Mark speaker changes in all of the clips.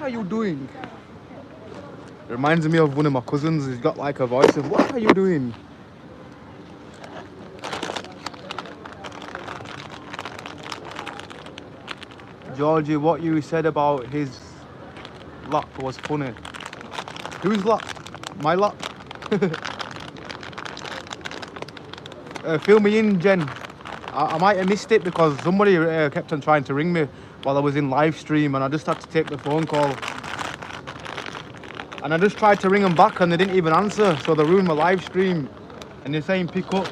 Speaker 1: are you doing? It reminds me of one of my cousins. He's got like a voice of, what are you doing? Georgie, what you said about his lap was funny. Whose lap? My lap? Fill me in, Jen. I might have missed it because somebody kept on trying to ring me while I was in live stream, and I just had to take the phone call. And I just tried to ring them back and they didn't even answer, so they ruined my live stream. And they're saying pick up.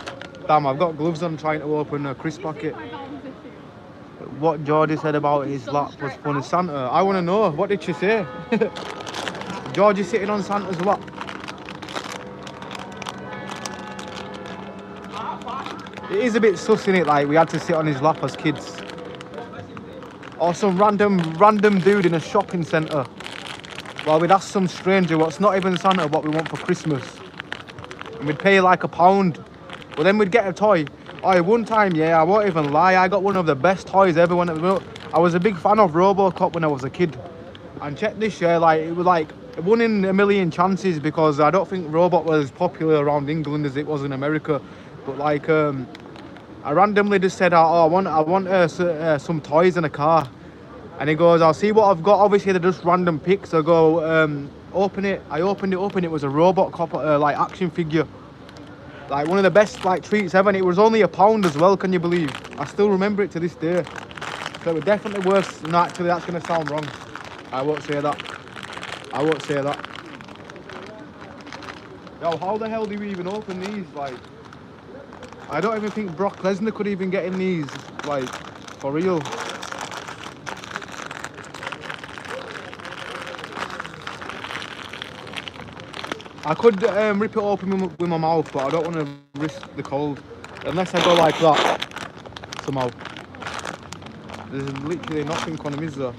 Speaker 1: Damn, I've got gloves on trying to open a crisp packet. What Georgie said about his lap was funny. Santa, I want to know, what did she say? Georgie sitting on Santa's lap. It is a bit sus, innit? Like, we had to sit on his lap as kids. Or some random dude in a shopping centre. Well, we'd ask some stranger what's not even Santa what we want for Christmas. And we'd pay like £1. Well, then we'd get a toy. Oh, one time, yeah, I won't even lie, I got one of the best toys ever. I was a big fan of RoboCop when I was a kid. And check this, yeah, like, it was like 1 in a million chances, because I don't think Robot was popular around England as it was in America. But like, I randomly just said, oh, I want some toys and a car. And he goes, I'll see what I've got. Obviously, they're just random picks. I go, open it. I opened it up and it was a RoboCop like action figure. Like one of the best like treats ever. And it was only £1 as well, can you believe? I still remember it to this day. So it was definitely worse. No, actually, that's going to sound wrong. I won't say that. I won't say that. Yo, how the hell do we even open these? Like, I don't even think Brock Lesnar could even get in these. Like, for real. I could rip it open with my mouth, but I don't want to risk the cold. Unless I go like that, somehow. There's literally nothing on them, is there?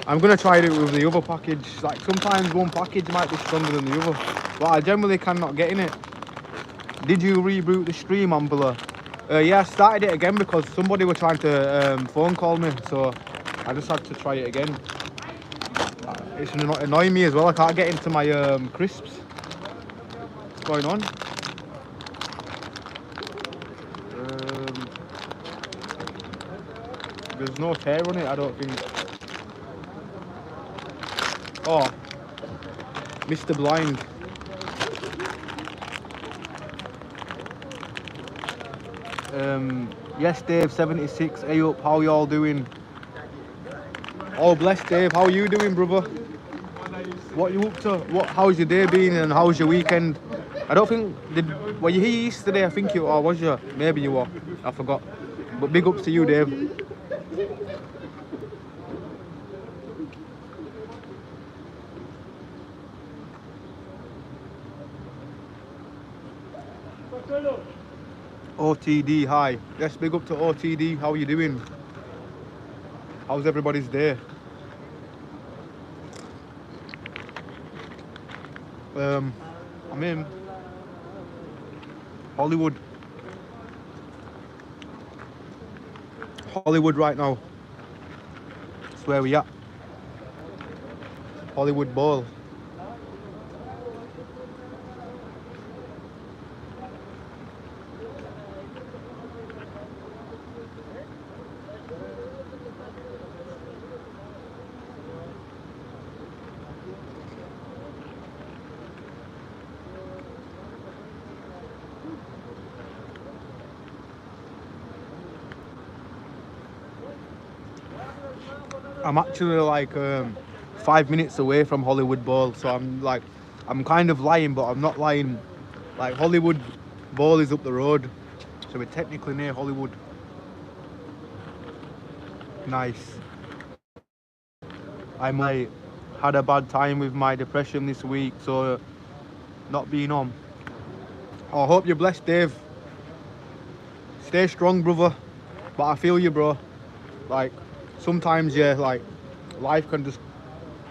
Speaker 1: I'm going to try it with the other package. Like, sometimes one package might be stronger than the other. But I generally cannot get in it. Did you reboot the stream, Ambler? Yeah, I started it again because somebody were trying to phone call me. So I just had to try it again. It's annoying me as well. I can't get into my crisps. What's going on? There's no tear on it, I don't think. Oh, Mr. Blind. Yes, Dave, 76. Hey up, how y'all doing? Oh, bless Dave. How are you doing, brother? What you up to? How's your day been and how's your weekend? I don't think were you here yesterday? I think you or was you? Maybe you were. I forgot. But big ups to you, Dave. OTD, hi. Yes, big up to OTD. How are you doing? How's everybody's day? I'm in Hollywood right now. That's where we at. Hollywood Bowl. I'm actually like 5 minutes away from Hollywood Bowl, so I'm kind of lying, but I'm not lying. Like, Hollywood Bowl is up the road, so we're technically near Hollywood. Nice. I might had a bad time with my depression this week, so not being on. I hope you're blessed, Dave. Stay strong, brother. But I feel you, bro. Like, sometimes, yeah, like, life can just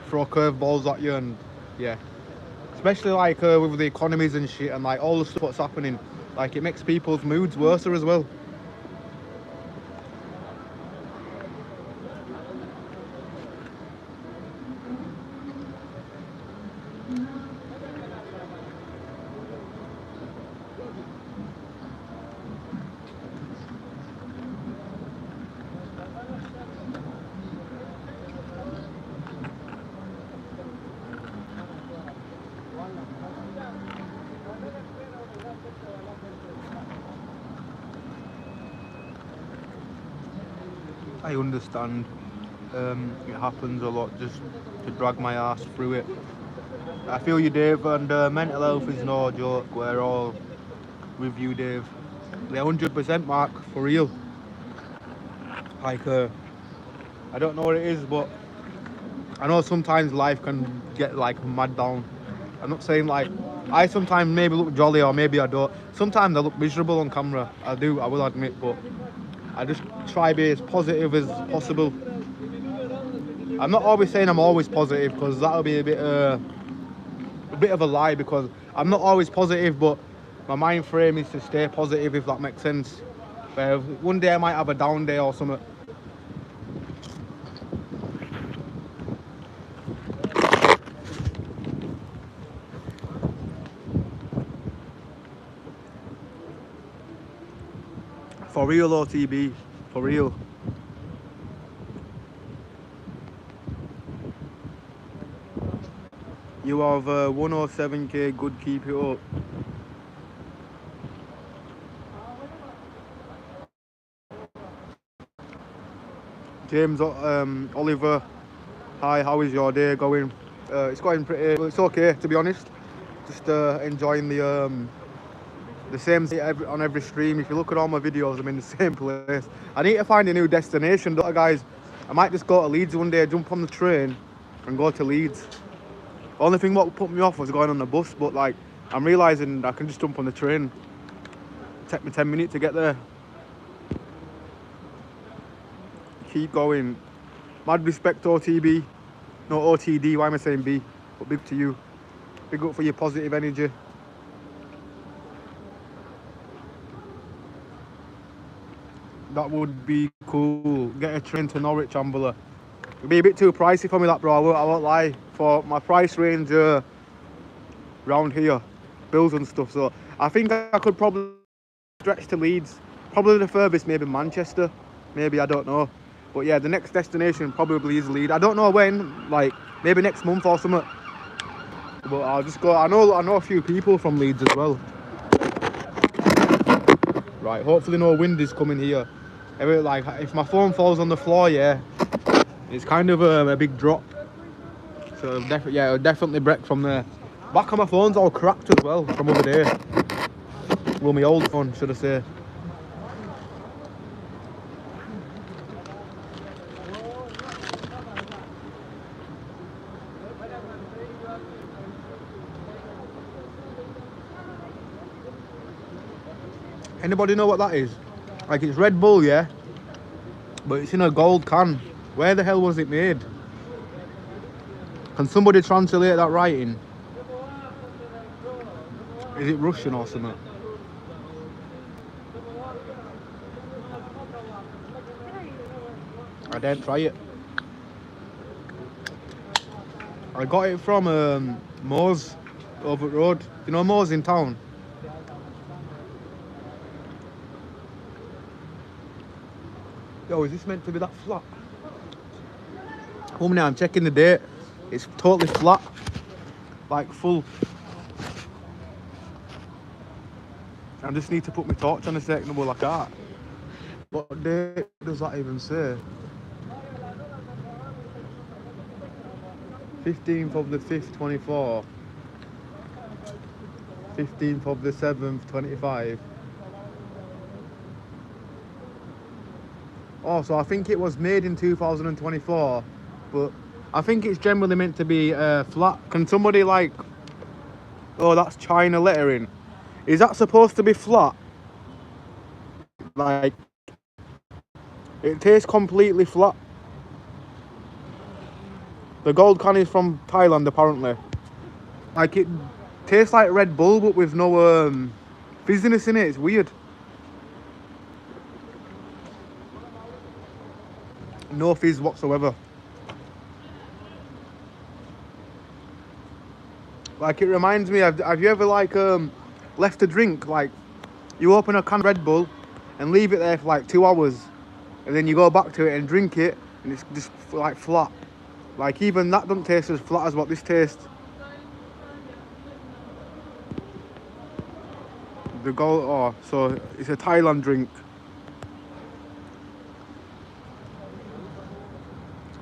Speaker 1: throw curveballs at you, and yeah. Especially like with the economies and shit, and like all the stuff that's happening. Like, it makes people's moods worse as well. I understand. It happens a lot just to drag my ass through it. I feel you, Dave, and mental health is no joke. We're all with you, Dave. The 100% mark, for real. Like, I don't know what it is, but I know sometimes life can get like mad down. I'm not saying like I sometimes maybe look jolly or maybe I don't. Sometimes I look miserable on camera. I do, I will admit, but I just try to be as positive as possible. I'm not always saying I'm always positive because that'll be a bit of a lie because I'm not always positive, but my mind frame is to stay positive, if that makes sense. One day I might have a down day or something. For real, OTB, for real. You have 107k, good, keep it up. James Oliver, hi, how is your day going? It's going pretty, well, it's okay to be honest. Just enjoying the same on every stream. If you look at all my videos, I'm in the same place. I need to find a new destination, don't I, guys? I might just go to Leeds one day, jump on the train and go to Leeds. The only thing what put me off was going on the bus, but like I'm realising I can just jump on the train. Take me 10 minutes to get there. Keep going. Mad respect, OTB. No, OTD, why am I saying B? But big to you. Big up for your positive energy. That would be cool. Get a train to Norwich, Ambler. It'd be a bit too pricey for me, that, bro. I won't lie. For my price range round here, bills and stuff. So I think I could probably stretch to Leeds. Probably the furthest, maybe Manchester. Maybe, I don't know. But yeah, the next destination probably is Leeds. I don't know when, like maybe next month or something. But I'll just go. I know a few people from Leeds as well. Right, hopefully no wind is coming here. Like if my phone falls on the floor, yeah, it's kind of a big drop. So yeah, it'll definitely break from there. Back of my phone's all cracked as well from over there. Well, my old phone, should I say. Anybody know what that is? Like it's Red Bull, yeah, but it's in a gold can. Where the hell was it made? Can somebody translate that writing? Is it Russian or something? I didn't try it. I got it from Moe's over the road. You know Moe's in town? Yo, is this meant to be that flat? Now I'm checking the date. It's totally flat. Like full. I just need to put my torch on a second. Well, I can't. What date does that even say? 15th of the 5th, 24. 15th of the 7th, 25. Oh, so I think it was made in 2024, but I think it's generally meant to be flat. Can somebody like... Oh, that's China lettering. Is that supposed to be flat? Like, it tastes completely flat. The gold can is from Thailand, apparently. Like, it tastes like Red Bull, but with no fizziness in it. It's weird. No fizz whatsoever. Like, it reminds me of, have you ever like left a drink, like you open a can of Red Bull and leave it there for like 2 hours and then you go back to it and drink it and it's just like flat. Like even that doesn't taste as flat as what this tastes. The gold, oh, so it's a Thailand drink.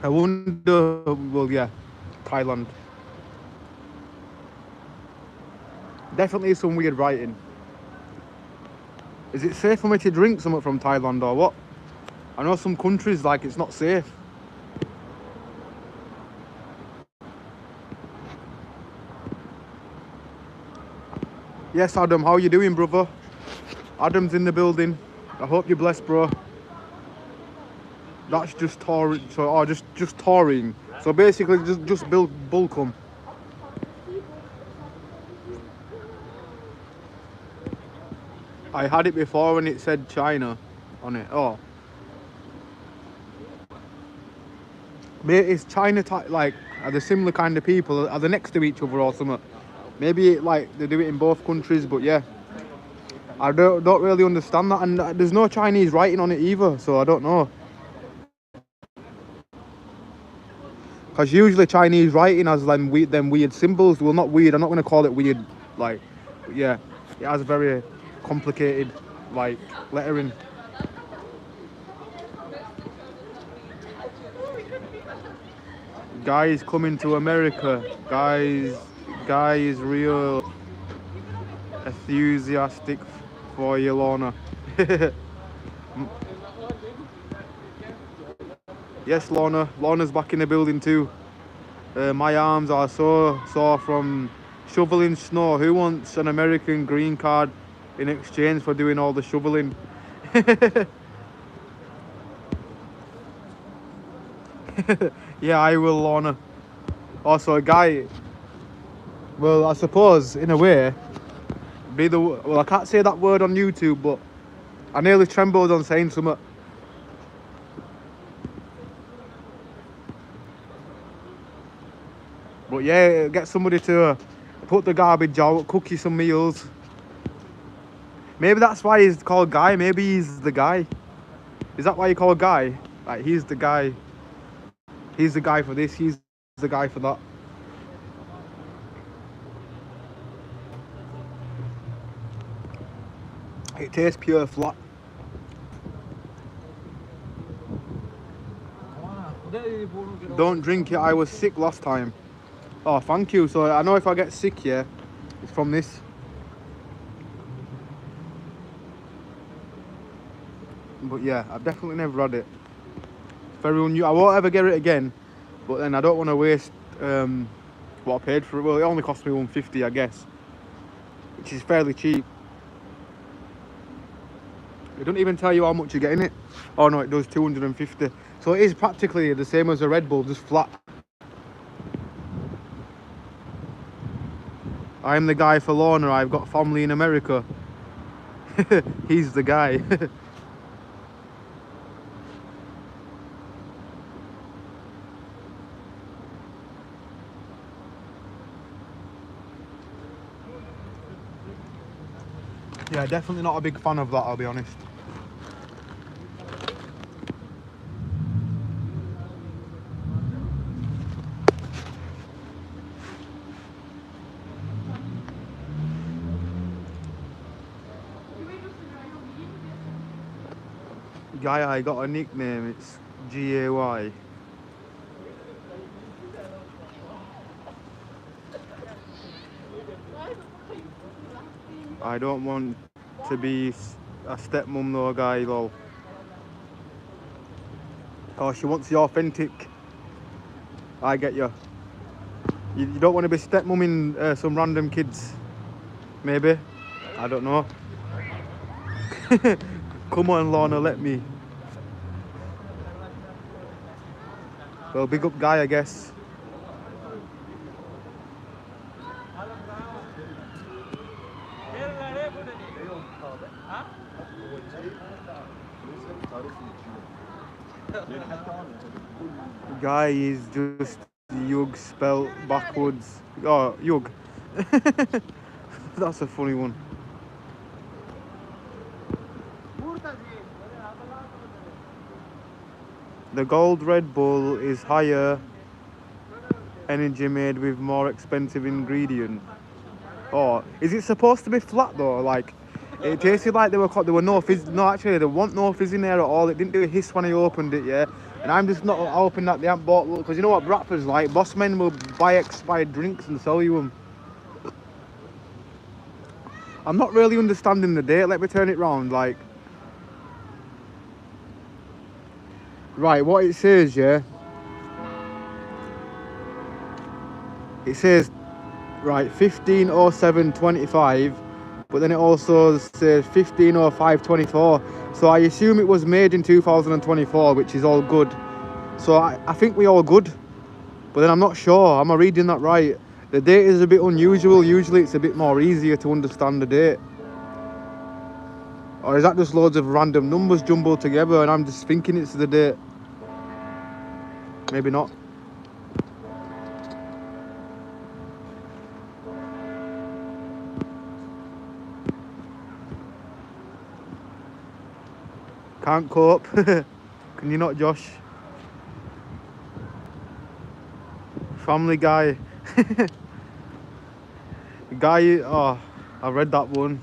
Speaker 1: I wonder, well, yeah, Thailand. Definitely some weird writing. Is it safe for me to drink something from Thailand or what? I know some countries like it's not safe. Yes, Adam, how you doing, brother? Adam's in the building. I hope you're blessed, bro. That's just touring, so just touring. So basically, just build bulkum. I had it before when it said China on it. Oh, mate, is China like are they similar kind of people? Are they next to each other or something? Maybe like they do it in both countries, but yeah, I don't really understand that, and there's no Chinese writing on it either, so I don't know. Because usually Chinese writing has them weird symbols. Well, not weird. I'm not going to call it weird. Like, yeah, it has very complicated like lettering. Guys coming to America. Guy is real enthusiastic for you, Lorna. Yes, Lorna. Lorna's back in the building too. My arms are so sore from shoveling snow. Who wants an American green card in exchange for doing all the shoveling? Yeah, I will, Lorna. Also, a guy. Well, I suppose in a way, well, I can't say that word on YouTube, but I nearly trembled on saying something. But yeah, get somebody to put the garbage out, cook you some meals. Maybe that's why he's called Guy. Maybe he's the guy. Is that why you call Guy? Like he's the guy. He's the guy for this. He's the guy for that. It tastes pure flat. Don't drink it. I was sick last time. Oh, thank you. So I know if I get sick, yeah, it's from this. But yeah, I've definitely never had it. Very unusual. I won't ever get it again. But then I don't want to waste what I paid for it. Well, it only cost me 150, I guess, which is fairly cheap. It doesn't even tell you how much you're getting it. Oh no, it does 250. So it is practically the same as a Red Bull, just flat. I'm the guy for Lorna. I've got family in America. He's the guy. Yeah, definitely not a big fan of that, I'll be honest. Guy, I got a nickname, it's G-A-Y. I don't want to be a stepmom though, guy, lol. Oh, she wants the authentic. I get you. You don't want to be stepmumming some random kids, maybe? I don't know. Come on, Lorna, let me. Well, big up guy, I guess. Guy is just Yug spelled backwards. Oh, Yug. That's a funny one. The gold Red Bull is higher energy made with more expensive ingredient. Oh, is it supposed to be flat though? Like, It tasted like there were no fizz. No, actually, there wasn't no fizz in there at all. It didn't do a hiss when I opened it, yeah. And I'm just not hoping that they haven't bought, because you know what Bradford's like. Boss men will buy expired drinks and sell you them. I'm not really understanding the date. Let me turn it round. Like, right, what it says, yeah. It says, right, 15/07/25, but then it also says 15/05/24. So I assume it was made in 2024, which is all good. So I think we all good, but then I'm not sure. Am I reading that right? The date is a bit unusual. Usually it's a bit more easier to understand the date. Or is that just loads of random numbers jumbled together and I'm just thinking it's the date? Maybe not. Can't cope. Can you not, Josh? Family Guy. Guy, oh, I read that one.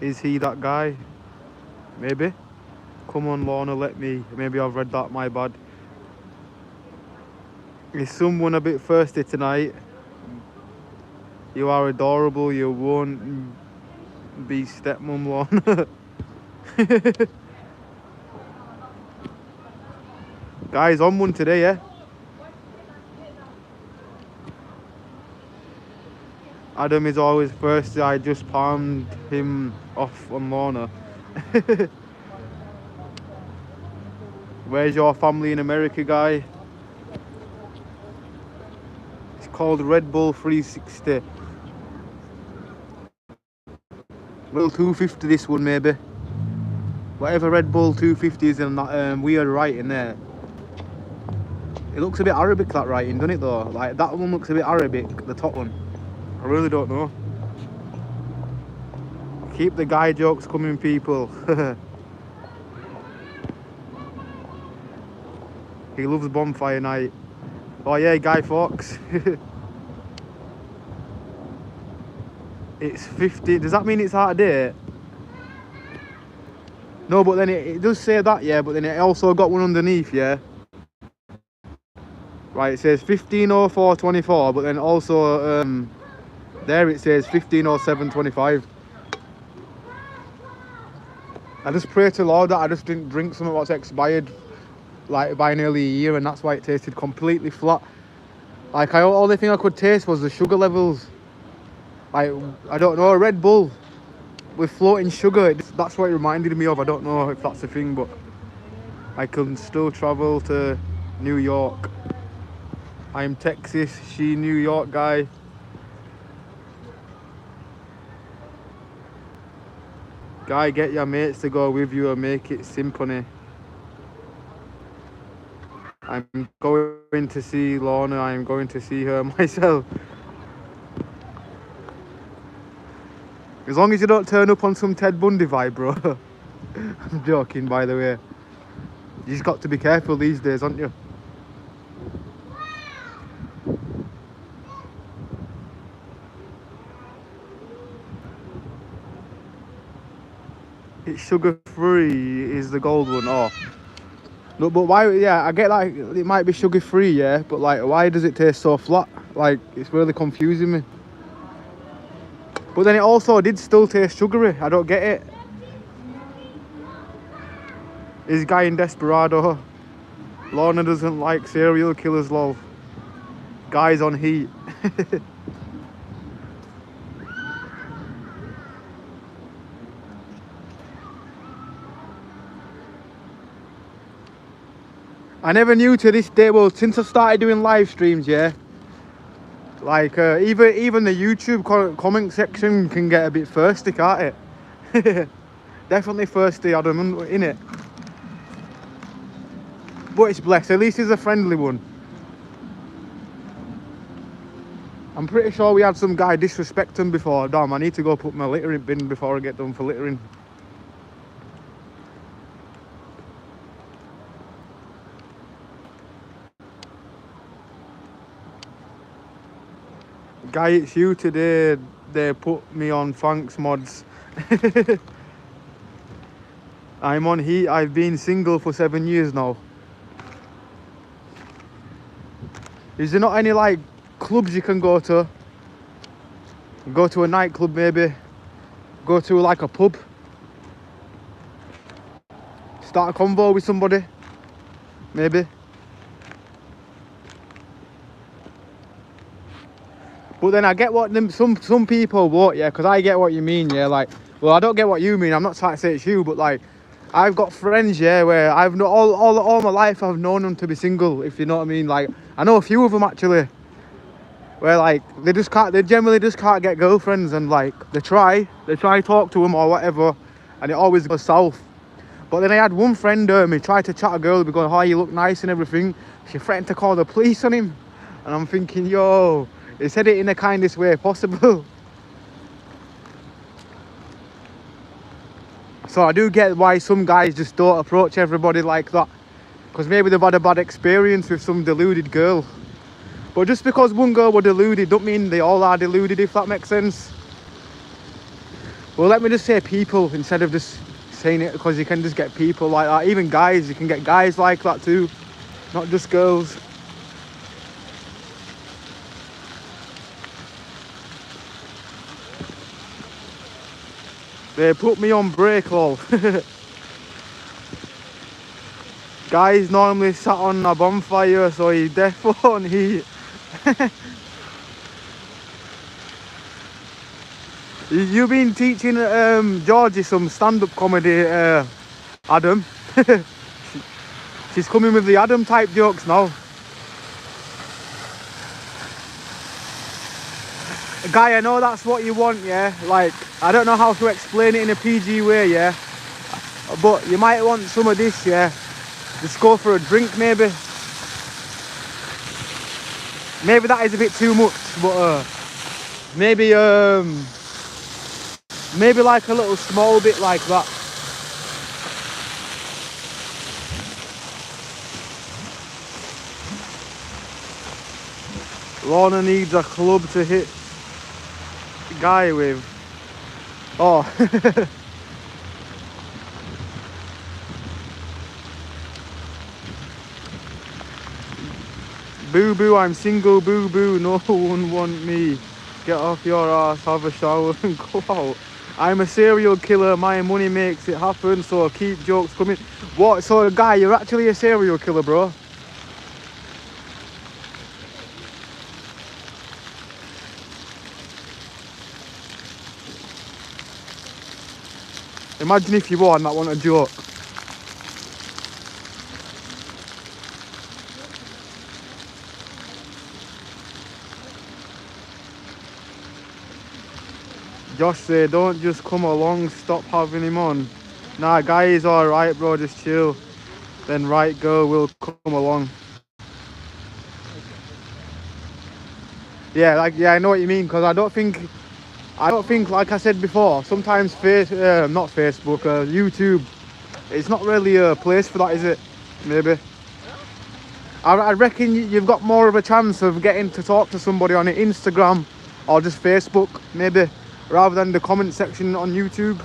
Speaker 1: Is he that guy? Maybe. Come on, Lorna, let me. Maybe I've read that, my bad. Is someone a bit thirsty tonight? You are adorable, you won't be stepmom, Lorna. Guys, on one today, yeah? Adam is always thirsty. I just palmed him off on Lorna. Where's your family in America, guy? It's called Red Bull 360. Little 250 this one, maybe. Whatever Red Bull 250 is in that weird writing there. It looks a bit Arabic, that writing, doesn't it though? Like that one looks a bit Arabic, the top one. I really don't know. Keep the guy jokes coming, people. He loves bonfire night. Oh yeah, Guy Fawkes. It's 50. Does that mean it's out of date? No, but then it does say that, yeah, but then it also got one underneath, yeah. Right, it says 15/04/24, but then also there it says 15/07/25. I just pray to Lord that I just didn't drink something that's expired like by nearly a year, and that's why it tasted completely flat. Like only thing I could taste was the sugar levels. Like, I don't know, a Red Bull with floating sugar, that's what it reminded me of. I don't know if that's a thing, but I can still travel to New York. I'm Texas, she New York, guy. Guy, get your mates to go with you and make it symphony. I'm going to see Lorna, I'm going to see her myself. As long as you don't turn up on some Ted Bundy vibe, bro. I'm joking, by the way. You just got to be careful these days, aren't you? It's sugar free is the gold one. Oh no, but why? Yeah, I get like it might be sugar free, yeah, but like why does it taste so flat? Like it's really confusing me. But then it also did still taste sugary. I don't get it. Is Guy in Desperado? Lorna doesn't like serial killers, lol. Guy's on heat. I never knew to this day, well, since I started doing live streams, yeah, like even the YouTube comment section can get a bit thirsty, can't it? Definitely thirsty, Adam, innit? But it's blessed, at least it's a friendly one. I'm pretty sure we had some guy disrespect him before. Damn, I need to go put my littering bin before I get done for littering. Guy, it's you today. They put me on thanks mods. I'm on heat. I've been single for 7 years now. Is there not any like clubs you can go to? Go to a nightclub maybe. Go to like a pub. Start a convo with somebody. Maybe. But then I get what some people want, yeah, because I get what you mean, yeah. Like, well, I don't get what you mean. I'm not trying to say it's you, but like, I've got friends, yeah, where I've known all my life I've known them to be single, if you know what I mean. Like, I know a few of them actually, where like they generally just can't get girlfriends, and like they try to talk to them or whatever, and it always goes south. But then I had one friend, he tried to chat a girl, be going, "Oh, you look nice and everything." She threatened to call the police on him, and I'm thinking, yo. He said it in the kindest way possible. So I do get why some guys just don't approach everybody like that. Because maybe they've had a bad experience with some deluded girl. But just because one girl was deluded, don't mean they all are deluded, if that makes sense. Well, let me just say people instead of just saying it, because you can just get people like that. Even guys, you can get guys like that too. Not just girls. They put me on break, lol. Guy's normally sat on a bonfire, so he's definitely on heat. You've been teaching Georgie some stand-up comedy, Adam. She's coming with the Adam type jokes now. Guy, I know that's what you want, yeah? Like, I don't know how to explain it in a PG way, yeah? But you might want some of this, yeah? Just go for a drink, maybe. Maybe that is a bit too much, but maybe like a little small bit like that. Lorna needs a club to hit Guy with. Oh. Boo boo, I'm single, boo boo, no one want me. Get off your ass, have a shower and go out. I'm a serial killer, my money makes it happen, so keep jokes coming. What? So Guy, you're actually a serial killer, bro? Imagine if you were and that wasn't a joke. Josh say, don't just come along, stop having him on. Nah, Guy is alright, bro, just chill. Then right girl will come along. Yeah, I know what you mean, because I don't think, like I said before, sometimes not Facebook, YouTube, it's not really a place for that, is it? Maybe. I reckon you've got more of a chance of getting to talk to somebody on Instagram or just Facebook, maybe, rather than the comment section on YouTube.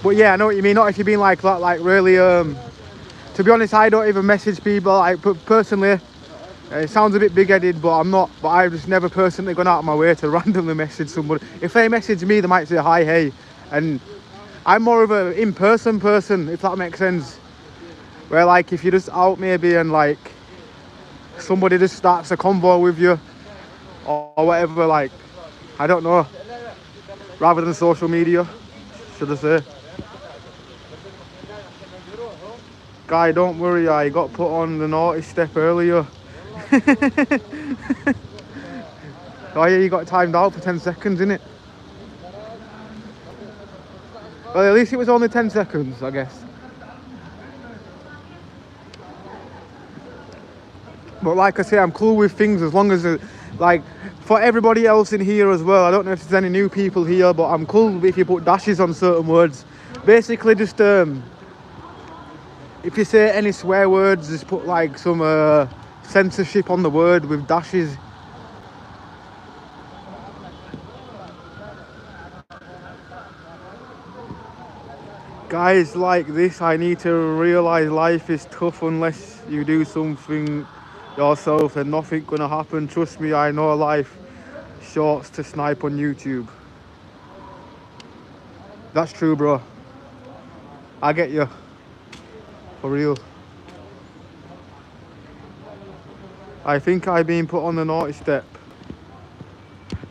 Speaker 1: But yeah, I know what you mean. Not if you've been like that, like really. To be honest, I don't even message people. Like personally, it sounds a bit big-headed, but I'm not. But I've just never personally gone out of my way to randomly message somebody. If they message me, they might say hi, hey, and I'm more of a in-person person, if that makes sense. Where like if you're just out maybe and like somebody just starts a convo with you or whatever, like I don't know. Rather than social media, should I say? Guy, don't worry, I got put on the naughty step earlier. Oh yeah, you got timed out for 10 seconds, innit? Well, at least it was only 10 seconds, I guess. But like I say, I'm cool with things as long as Like, for everybody else in here as well, I don't know if there's any new people here, but I'm cool if you put dashes on certain words. Basically, just if you say any swear words, just put like some censorship on the word with dashes. Guys like this, I need to realise life is tough unless you do something yourself and nothing gonna happen. Trust me, I know life shorts to snipe on YouTube. That's true, bro. I get you. For real. I think I've been put on the naughty step.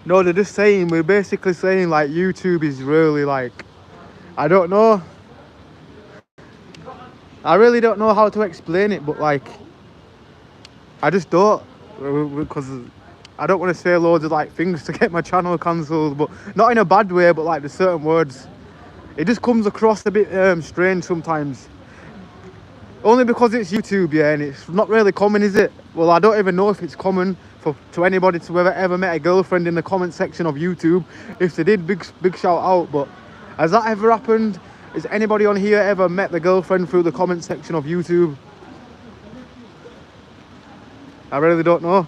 Speaker 1: No, they're just saying, we're basically saying like YouTube is really like, I don't know. I really don't know how to explain it, but like, I just don't, because I don't want to say loads of like things to get my channel cancelled, but not in a bad way, but like there's certain words. It just comes across a bit strange sometimes. Only because it's YouTube, yeah, and it's not really common, is it? Well, I don't even know if it's common to anybody to ever met a girlfriend in the comment section of YouTube. If they did, big shout out. But has that ever happened? Has anybody on here ever met the girlfriend through the comment section of YouTube? I really don't know.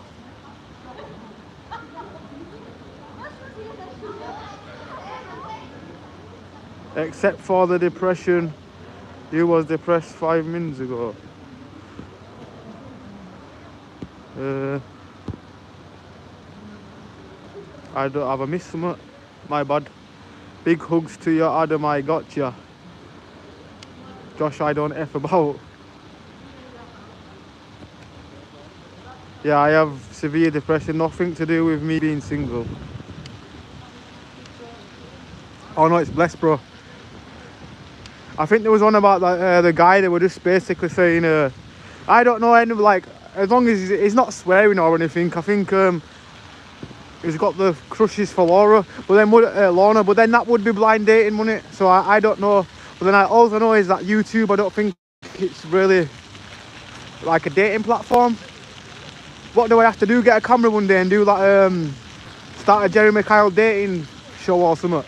Speaker 1: Except for the depression. You was depressed 5 minutes ago. I don't have a miss something. My bad. Big hugs to you, Adam. I got ya. Josh, I don't F about. Yeah, I have severe depression. Nothing to do with me being single. Oh no, it's blessed, bro. I think there was one about the guy that were just basically saying, I don't know, like, as long as he's not swearing or anything, I think he's got the crushes for Laura, but then Lorna, but then that would be blind dating, wouldn't it? So I don't know. But then I also know is that YouTube, I don't think it's really like a dating platform. What do I have to do? Get a camera one day and do that, start a Jeremy Kyle dating show or something?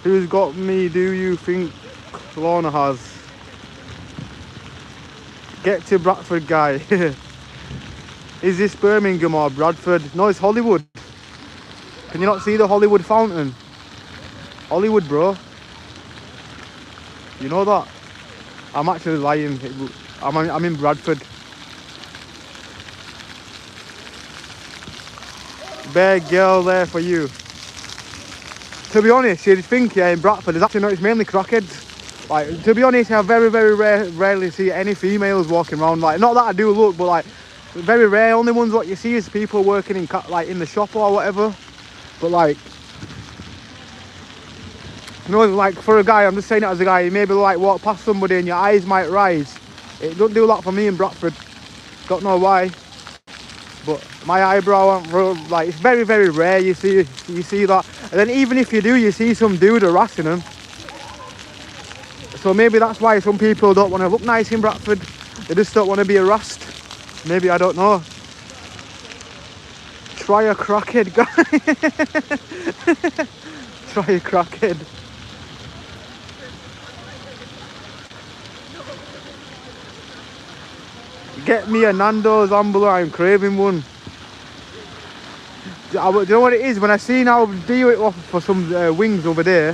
Speaker 1: Who's got me, do you think Lorna has? Get to Bradford, guy. Is this Birmingham or Bradford? No, it's Hollywood. Can you not see the Hollywood fountain? Hollywood, bro. You know that? I'm actually lying. I'm in Bradford. Bear girl there for you. To be honest, you'd think, yeah, in Bradford, there's actually not, it's mainly crackheads. Like, to be honest, I very rarely see any females walking around. Like, not that I do look, but like, very rare. Only ones what you see is people working in like in the shop or whatever. But like, you know, like for a guy, I'm just saying it as a guy, you maybe like walk past somebody and your eyes might rise. It don't do that for me in Bradford. Don't know why. But my eyebrow, like, it's very rare you see that. And then even if you do, you see some dude harassing them. So maybe that's why some people don't want to look nice in Bradford. They just don't want to be harassed. Maybe, I don't know. Try a crackhead, guy. Try a crackhead. Get me a Nando's Ambler, I'm craving one. Do you know what it is? When I seen how dear it was for some wings over there,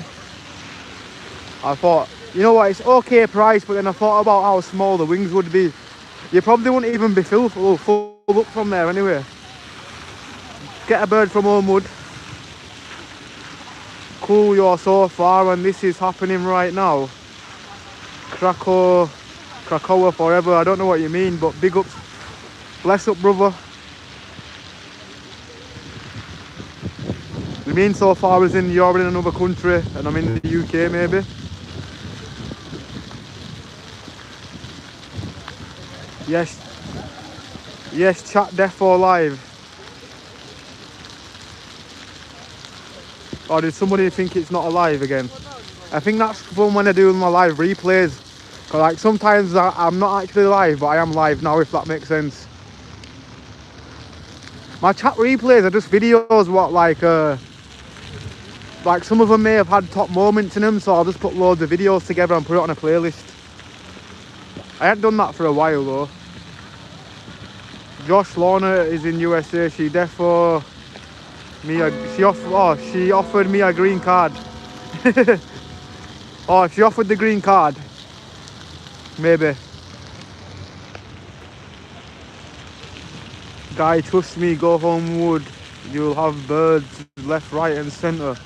Speaker 1: I thought, you know what, it's okay price, but then I thought about how small the wings would be. You probably wouldn't even be full up from there anyway. Get a bird from Homewood. Cool, you're so far and this is happening right now. Krakow forever, I don't know what you mean, but big ups. Bless up, brother. You mean so far as in you're in another country and I'm in the UK maybe? Yes, chat deaf or live. Or did somebody think it's not alive again? I think that's from when I do my live replays. Cause like sometimes I'm not actually live, but I am live now, if that makes sense. My chat replays are just videos what like some of them may have had top moments in them, so I'll just put loads of videos together and put it on a playlist. I hadn't done that for a while though. Josh Lorna is in USA. She defo me she offered me a green card. Oh, she offered the green card. Maybe. Guy, trust me, go home wood. You'll have birds left, right and centre.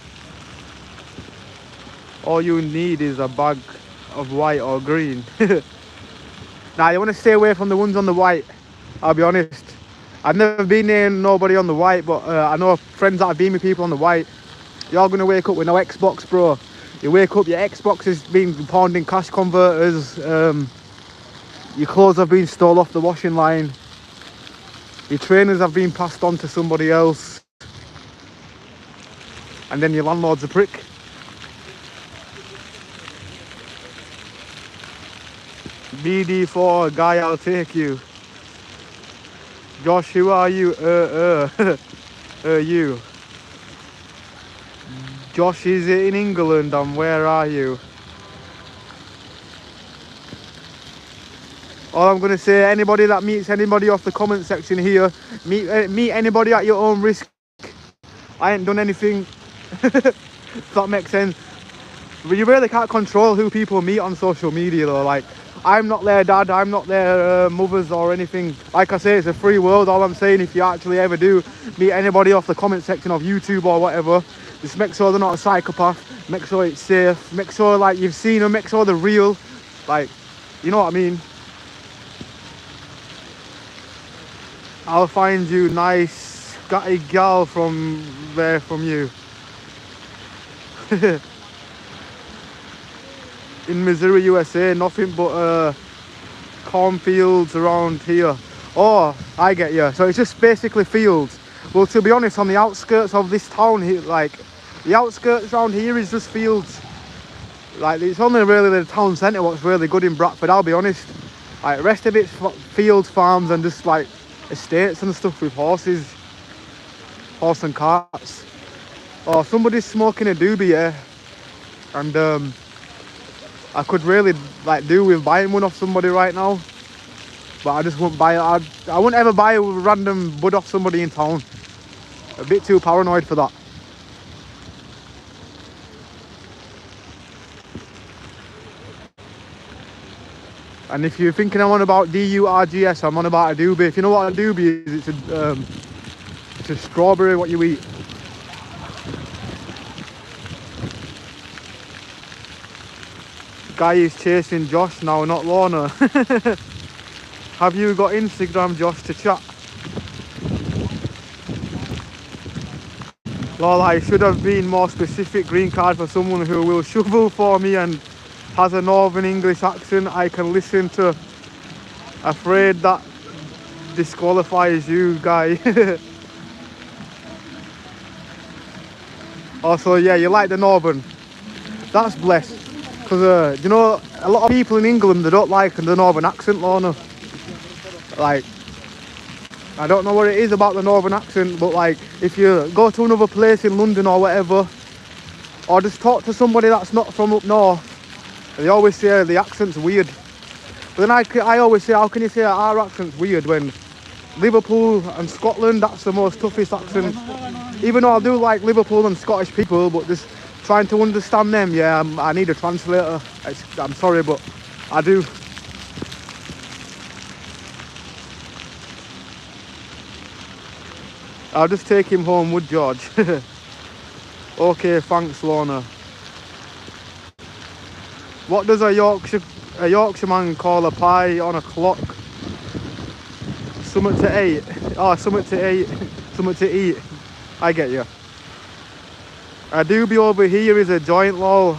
Speaker 1: All you need is a bag of white or green. Now, you want to stay away from the ones on the white. I'll be honest. I've never been near nobody on the white, but I know friends that have been with people on the white. You're going to wake up with no Xbox, bro. You wake up, your Xbox is being pawned in cash converters. Your clothes have been stole off the washing line. Your trainers have been passed on to somebody else. And then your landlord's a prick. BD4, guy, I'll take you. Josh, who are you? You. Josh is in England, and where are you? All I'm going to say, anybody that meets anybody off the comment section here, meet anybody at your own risk. I ain't done anything. If that makes sense. But you really can't control who people meet on social media though. Like, I'm not their dad, I'm not their mothers or anything. Like I say, it's a free world. All I'm saying, if you actually ever do meet anybody off the comment section of YouTube or whatever, just make sure they're not a psychopath, make sure it's safe, make sure like you've seen them, make sure they're real. Like, you know what I mean? I'll find you nice scatty gal from there from you. In Missouri, USA, nothing but cornfields around here. Oh, I get you. So it's just basically fields. Well, to be honest, on the outskirts of this town here, like the outskirts around here is just fields. Like, it's only really the town centre what's really good in Bradford, I'll be honest. Like, the rest of it's fields, farms and just like estates and stuff with horses, horse and carts. Oh, somebody's smoking a doobie here, and I could really like do with buying one off somebody right now, but I just wouldn't buy it. I wouldn't ever buy a random bud off somebody in town. A bit too paranoid for that. And if you're thinking I'm on about DURGS, I'm on about a doobie. If you know what a doobie is, it's a strawberry what you eat. Guy is chasing Josh now, not Lorna. Have you got Instagram, Josh, to chat? Lol, I should have been more specific. Green card for someone who will shovel for me and has a northern English accent I can listen to. Afraid that disqualifies you, guy. Also, yeah, you like the northern. That's blessed. Because, you know, a lot of people in England, they don't like the northern accent, Lorna. Like, I don't know what it is about the northern accent, but like, if you go to another place in London or whatever, or just talk to somebody that's not from up north, they always say the accent's weird. But then I always say, how can you say our accent's weird when Liverpool and Scotland, that's the most toughest accent. Even though I do like Liverpool and Scottish people, but just trying to understand them, yeah, I need a translator. I'm sorry, but I do. I'll just take him home, would George? Okay, thanks, Lorna. What does a Yorkshireman call a pie on a clock? Something to eat. Oh, something to eat. Something to eat. I get you. A doobie over here is a joint, lol,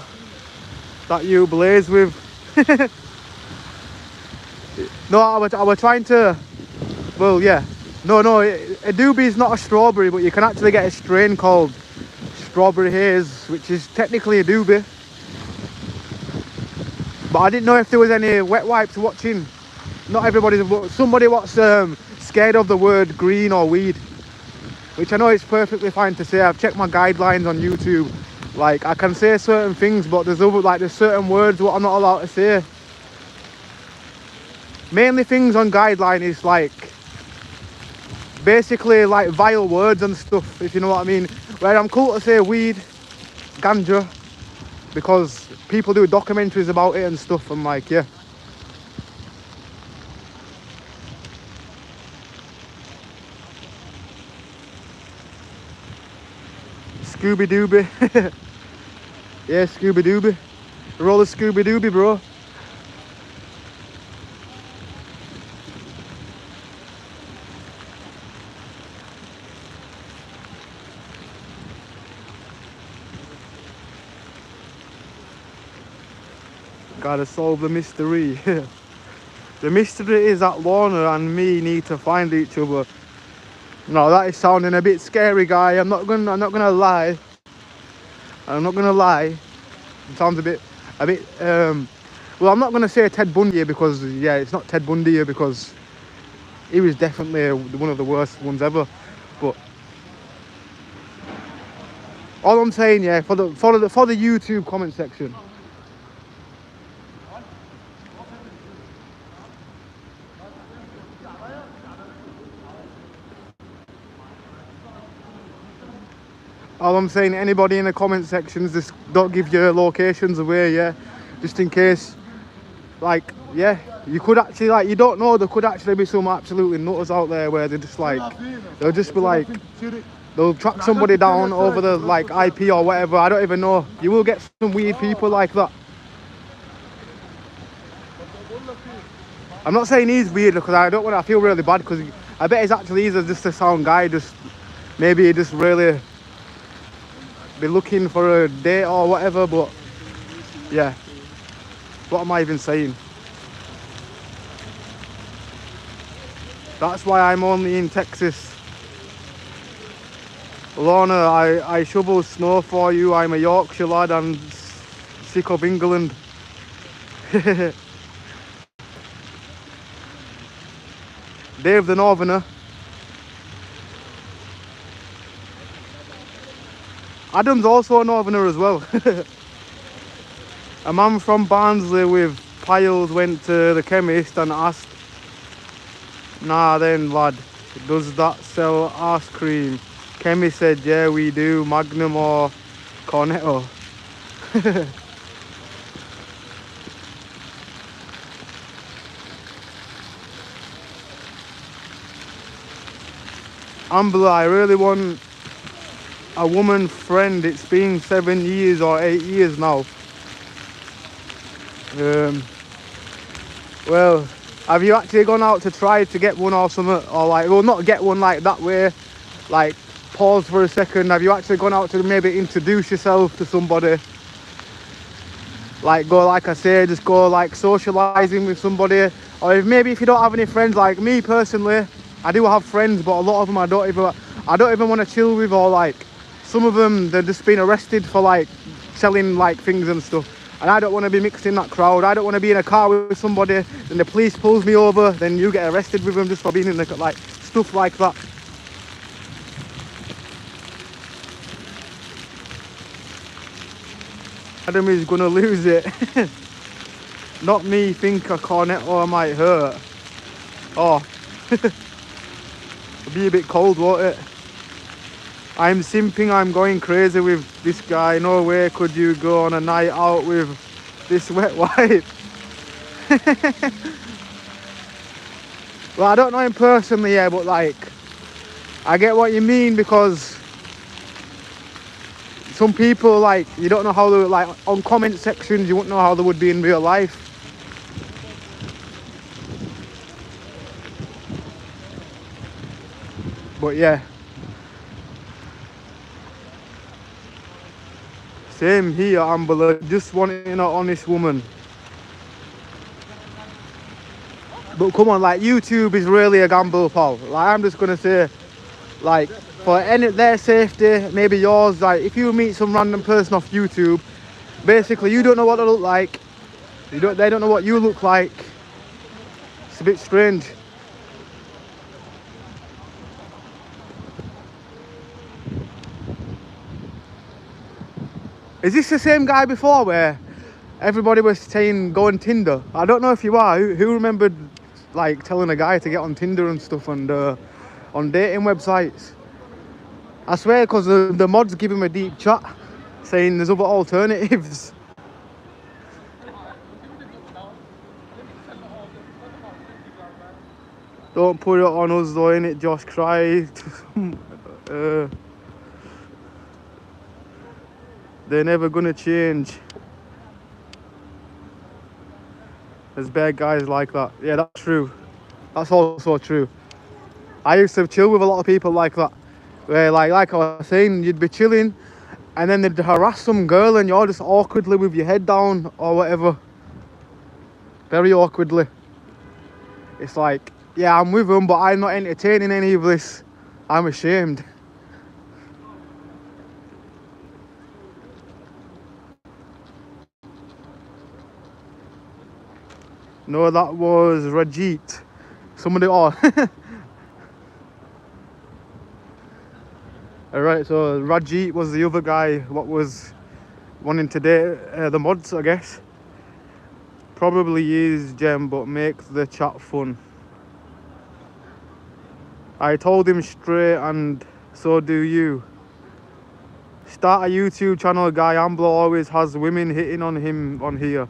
Speaker 1: that you blaze with. No, I was trying to, well, yeah. No, a doobie is not a strawberry, but you can actually get a strain called strawberry haze, which is technically a doobie. But I didn't know if there was any wet wipes watching. Not everybody's, but somebody what's scared of the word green or weed, which I know is perfectly fine to say. I've checked my guidelines on YouTube. Like, I can say certain things, but there's certain words what I'm not allowed to say. Mainly things on guideline is like basically like vile words and stuff, if you know what I mean. Where I'm cool to say weed, ganja, because people do documentaries about it and stuff. I'm like, yeah. Scooby Dooby. Yeah, Scooby Dooby. Roll a Scooby Dooby, bro. Gotta solve the mystery. The mystery is that Lorna and me need to find each other. No, that is sounding a bit scary, guy. I'm not gonna lie. I'm not gonna lie. It sounds a bit well, I'm not gonna say Ted Bundy because yeah, it's not Ted Bundy because he was definitely one of the worst ones ever. But all I'm saying, yeah, for the YouTube comment section. All I'm saying, anybody in the comment sections, just don't give your locations away, yeah, just in case. Like, yeah, you could actually, like, you don't know, there could actually be some absolutely nutters out there where they're just like, they'll just be like, they'll track somebody down over the like IP or whatever. I don't even know. You will get some weird people like that. I'm not saying he's weird because I feel really bad because I bet he's just a sound guy. Just maybe he just really be looking for a date or whatever. But yeah, what am I even saying? That's why I'm only in Texas. Lorna, I shovel snow for you. I'm a Yorkshire lad and sick of England. Dave the Northerner. Adam's also a Northerner as well. A man from Barnsley with piles went to the chemist and asked, "Nah then lad, does that sell ice cream?" Chemist said, "Yeah we do, Magnum or Cornetto." Ambler, I really want a woman friend. It's been 7 years or 8 years now. Well, have you actually gone out to try to get one or something? Or like, well, not get one like that way. Like, pause for a second. Have you actually gone out to maybe introduce yourself to somebody? Like, go, like I say, just go like socializing with somebody. Or if you don't have any friends, like me personally, I do have friends, but a lot of them I don't even want to chill with, or like some of them they're just been arrested for like selling like things and stuff, and I don't want to be mixed in that crowd. I don't want to be in a car with somebody, then the police pulls me over, then you get arrested with them just for being in the like stuff like that. Adam is gonna lose it. Not me. Think a cornetto might hurt. Oh. It'll be a bit cold, won't it? I'm simping, I'm going crazy with this guy. No way could you go on a night out with this wet wipe. Well, I don't know him personally, yeah, but like, I get what you mean, because some people, like, you don't know how they, like, on comment sections, you wouldn't know how they would be in real life. But yeah, same here, Ambler. Just wanting an honest woman. But come on, like, YouTube is really a gamble, pal. Like, I'm just gonna say, like, for their safety, maybe yours, like, if you meet some random person off YouTube, basically you don't know what they look like, They don't know what you look like. It's a bit strange. Is this the same guy before where everybody was saying go on Tinder? I don't know if you are. Who remembered like telling a guy to get on Tinder and stuff and on dating websites? I swear, because the mods give him a deep chat saying there's other alternatives. Don't put it on us though, innit, Josh? Cry. They're never gonna change. There's bad guys like that. Yeah, that's true. That's also true. I used to chill with a lot of people like that. Where like I was saying, you'd be chilling and then they'd harass some girl and you're just awkwardly with your head down or whatever. Very awkwardly. It's like, yeah, I'm with them, but I'm not entertaining any of this. I'm ashamed. No, that was Rajit. Somebody, oh. Alright, so Rajit was the other guy what was wanting to date the mods, I guess. Probably use Gem, but make the chat fun. I told him straight, and so do you. Start a YouTube channel, guy. Ambler always has women hitting on him on here.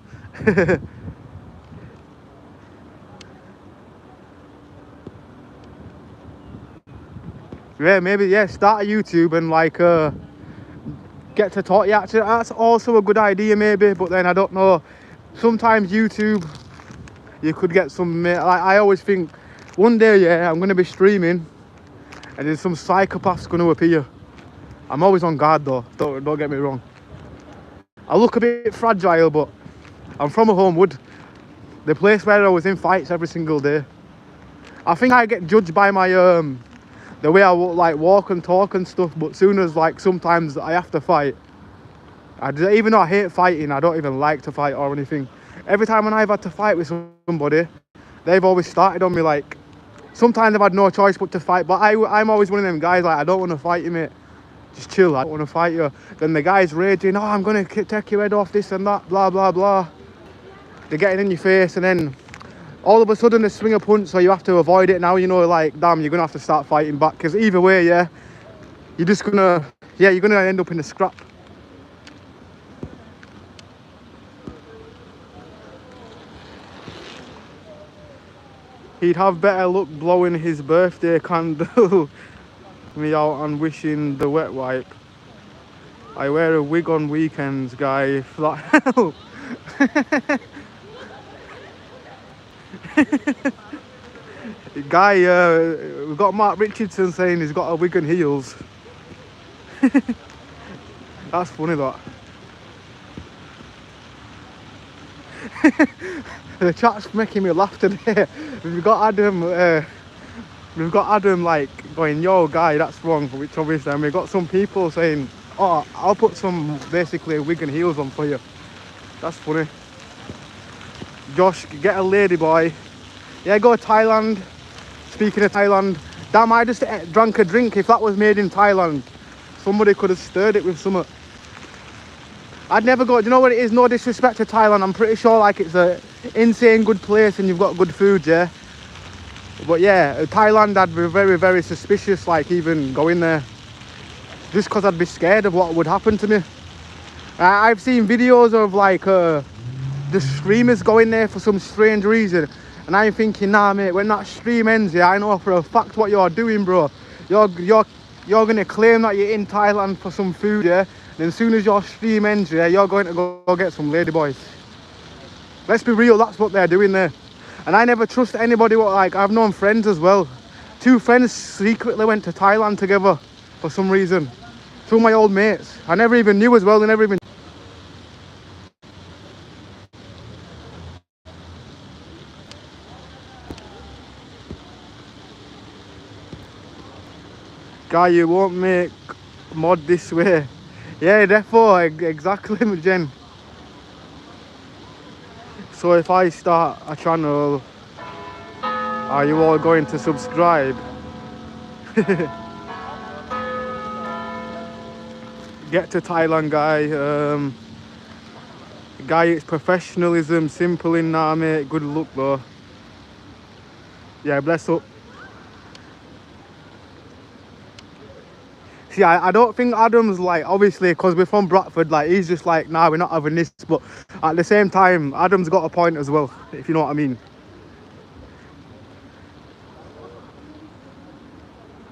Speaker 1: Yeah, maybe, yeah, start a YouTube and like get to talk. Yeah, actually, that's also a good idea maybe, but then I don't know. Sometimes YouTube, you could get some, like, I always think one day, yeah, I'm going to be streaming and there's some psychopaths going to appear. I'm always on guard though, don't get me wrong. I look a bit fragile, but I'm from a Homewood, the place where I was in fights every single day. I think I get judged by my the way I like walk and talk and stuff, but soon as like sometimes I have to fight, even though I hate fighting, I don't even like to fight or anything. Every time when I've had to fight with somebody, they've always started on me. Like sometimes I've had no choice but to fight, but I'm always one of them guys like, I don't want to fight you, mate, just chill, I don't want to fight you. Then the guy's raging, oh, I'm gonna take your head off, this and that, blah blah blah. They're getting in your face, and then all of a sudden they swing a punch, so you have to avoid it now, you know, like, damn, you're gonna have to start fighting back, because either way, yeah, you're gonna end up in a scrap. He'd have better luck blowing his birthday candle me out and wishing the wet wipe. I wear a wig on weekends, guy, if that helps. Guy, we've got Mark Richardson saying he's got a wig and heels. That's funny, that. The chat's making me laugh today. We've got Adam like going, yo guy, that's wrong, which obviously, and we've got some people saying, oh, I'll put some basically wig and heels on for you. That's funny. Josh, get a lady boy. Yeah, go to Thailand. Speaking of Thailand, damn, I just drank a drink. If that was made in Thailand, somebody could have stirred it with something. I'd never go. Do you know what it is? No disrespect to Thailand. I'm pretty sure like it's a insane good place and you've got good food, yeah. But yeah, Thailand, I'd be very, very suspicious, like even going there. Just because I'd be scared of what would happen to me. I've seen videos of like the streamers going there for some strange reason. And I'm thinking, nah mate, when that stream ends, yeah, I know for a fact what you're doing, bro. You're gonna claim that you're in Thailand for some food, yeah? And as soon as your stream ends, yeah, you're going to go get some ladyboys. Let's be real, that's what they're doing there. And I never trust anybody, like, I've known friends as well. 2 friends secretly went to Thailand together for some reason. 2 of my old mates. I never even knew as well, they never even... Guy, you won't make mod this way. Yeah, therefore, exactly, Jen. So if I start a channel, are you all going to subscribe? Get to Thailand, guy. Guy, it's professionalism, simple in now, mate. Good luck, though. Yeah, bless up. See, I don't think Adam's like, obviously, because we're from Bradford, like, he's just like, nah, we're not having this. But at the same time, Adam's got a point as well, if you know what I mean.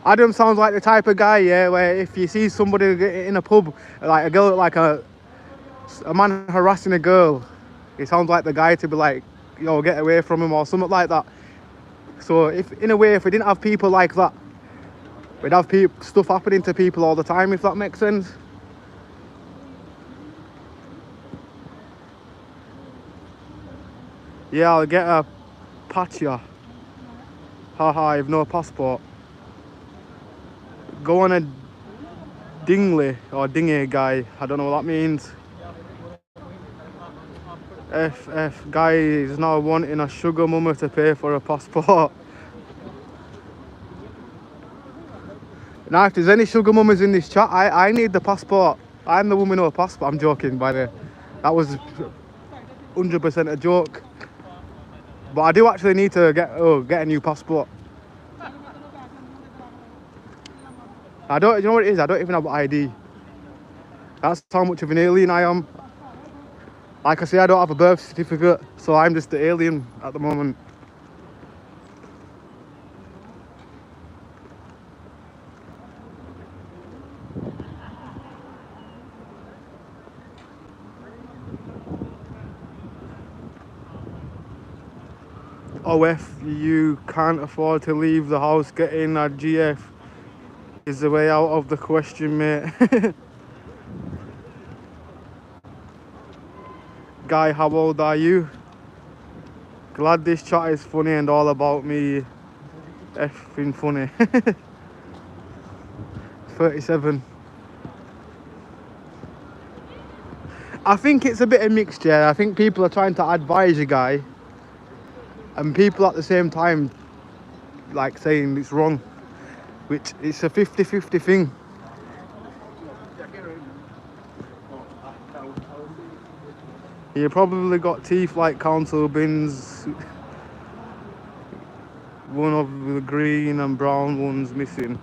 Speaker 1: Adam sounds like the type of guy, yeah, where if you see somebody in a pub, like a girl, like a man harassing a girl, he sounds like the guy to be like, yo, get away from him or something like that. So if, in a way, if we didn't have people like that, we'd have stuff happening to people all the time, if that makes sense. Yeah, I'll get a patcha. Haha, I have no passport. Go on a dingly or dinghy, guy. I don't know what that means. FF, guy is now wanting a sugar mama to pay for a passport. Now, if there's any sugar mamas in this chat, I need the passport. I'm the woman with a passport. I'm joking, by the way. That was 100% a joke. But I do actually need to get a new passport. You know what it is? I don't even have ID. That's how much of an alien I am. Like I say, I don't have a birth certificate, so I'm just the alien at the moment. Oh, if you can't afford to leave the house, getting a GF is the way out of the question, mate. Guy, how old are you? Glad this chat is funny and all about me effing funny. 37. I think it's a bit of mixture. I think people are trying to advise you, guy, and people at the same time like saying it's wrong, which it's a 50-50 thing. You probably got teeth like council bins, one of the green and brown ones missing.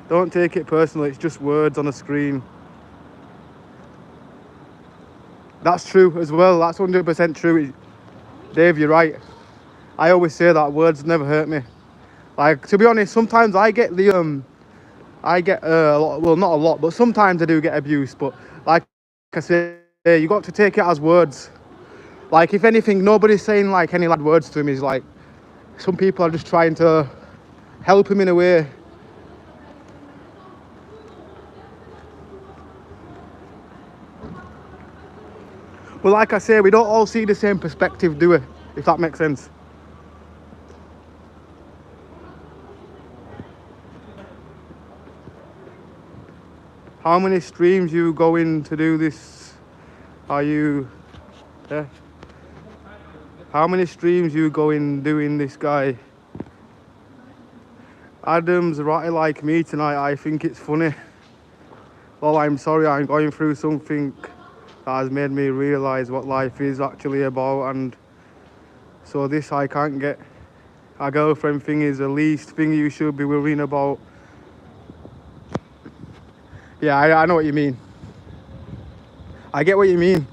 Speaker 1: Don't take it personally, it's just words on a screen. That's true as well, that's 100% true. Dave, you're right. I always say that words never hurt me. Like, to be honest, sometimes I get a lot, well, not a lot, but sometimes I do get abuse. But like I say, you got to take it as words. Like, if anything, nobody's saying like any bad words to him. Is like, some people are just trying to help him in a way. Well, like I say, we don't all see the same perspective, do we? If that makes sense. How many streams you going to do this? Are you? Yeah. How many streams you going doing this, guy? Adam's ratty like me tonight. I think it's funny. Well, I'm sorry, I'm going through something that has made me realise what life is actually about, and so this I can't get. A girlfriend thing is the least thing you should be worrying about. Yeah, I know what you mean. I get what you mean.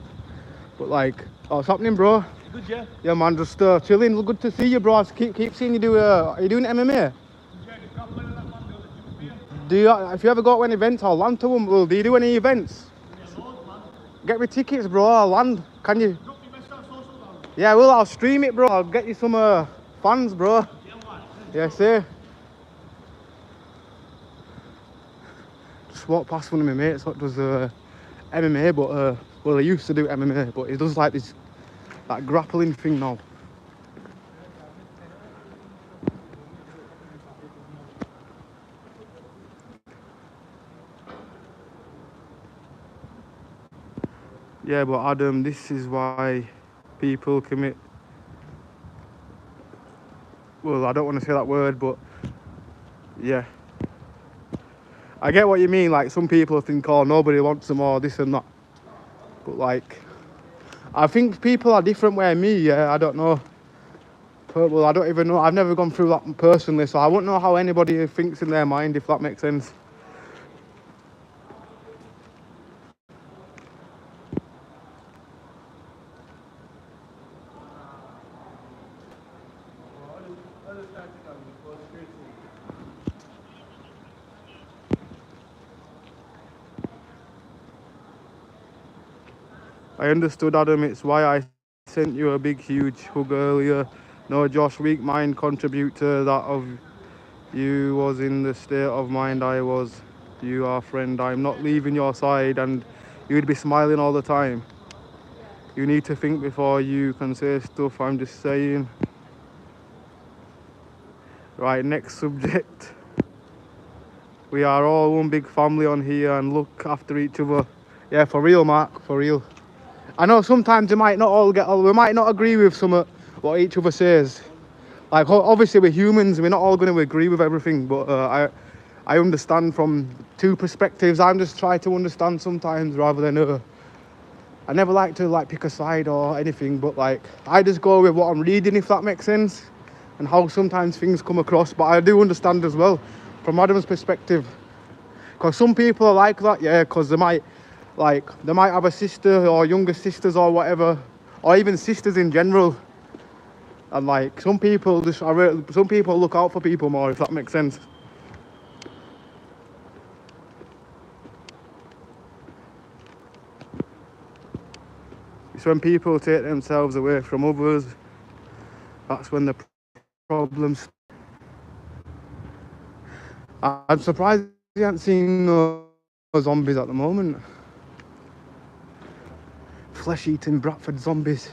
Speaker 1: But like, oh, what's happening, bro?
Speaker 2: Good, yeah.
Speaker 1: Yeah, man, just chilling. Good to see you, bro. Keep seeing you do. Are you doing MMA? Do you? If you ever got any events, I'll land to them. Well, do you do any events? Get me tickets, bro. I'll land. Can you? Yeah, well, I'll stream it, bro. I'll get you some fans, bro. Yeah, sir. Just walked past one of my mates that does MMA, but well, he used to do MMA, but he does like that grappling thing now. Yeah, but Adam, this is why people commit. Well, I don't want to say that word, but yeah, I get what you mean. Like some people think, oh, nobody wants them or this and that. But like, I think people are different. Where me, yeah, I don't know. Well, I don't even know. I've never gone through that personally, so I wouldn't know how anybody thinks in their mind, if that makes sense. I understood, Adam. It's why I sent you a big, huge hug earlier. No, Josh, weak mind contribute to that of you was in the state of mind I was. You are friend. I'm not leaving your side, and you'd be smiling all the time. You need to think before you can say stuff. I'm just saying. Right, next subject. We are all one big family on here and look after each other. Yeah, for real, Mark, for real. I know sometimes we might not all we might not agree with some of what each other says. Like obviously we're humans, we're not all going to agree with everything, but I understand from two perspectives. I'm just trying to understand sometimes rather than I never like to like pick a side or anything, but like I just go with what I'm reading, if that makes sense, and how sometimes things come across. But I do understand as well from Adam's perspective, because some people are like that, yeah, because they might have a sister or younger sisters or whatever, or even sisters in general, and like some people some people look out for people more, if that makes sense. It's when people take themselves away from others, that's when the problems. I'm surprised you haven't seen no zombies at the moment. Flesh-eating Bradford zombies.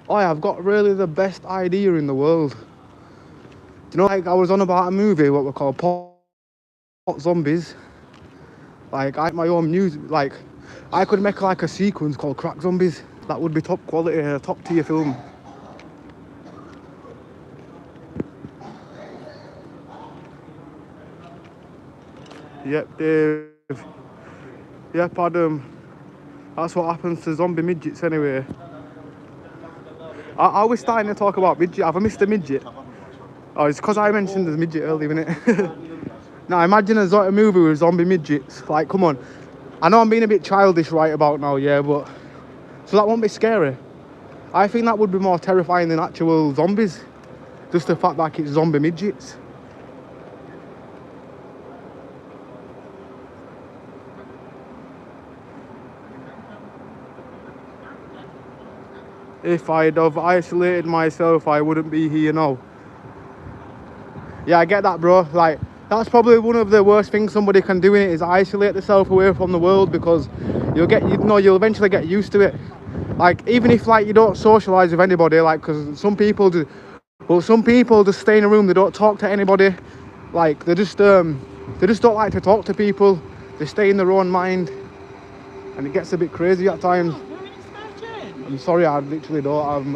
Speaker 1: Oh yeah, I've got really the best idea in the world. Do you know, like I was on about a movie what we call pot zombies. Like I had my own music, like I could make like a sequence called Crack Zombies. That would be top quality, top tier film. Yep, Dave. Yep, Adam. That's what happens to zombie midgets anyway. Are we starting to talk about midget? Have I missed a midget? Oh, it's because I mentioned the midget earlier, innit? Now imagine a movie with zombie midgets. Like, come on. I know I'm being a bit childish right about now, yeah, but so that won't be scary. I think that would be more terrifying than actual zombies. Just the fact that it's zombie midgets. If I'd have isolated myself, I wouldn't be here now. Yeah, I get that, bro. Like, that's probably one of the worst things somebody can do in it, is isolate themselves away from the world, because you'll eventually get used to it. Like, even if like you don't socialize with anybody, like, because some people do, but some people just stay in a room, they don't talk to anybody. Like, they just don't like to talk to people. They stay in their own mind, and it gets a bit crazy at times. I'm sorry, I literally don't.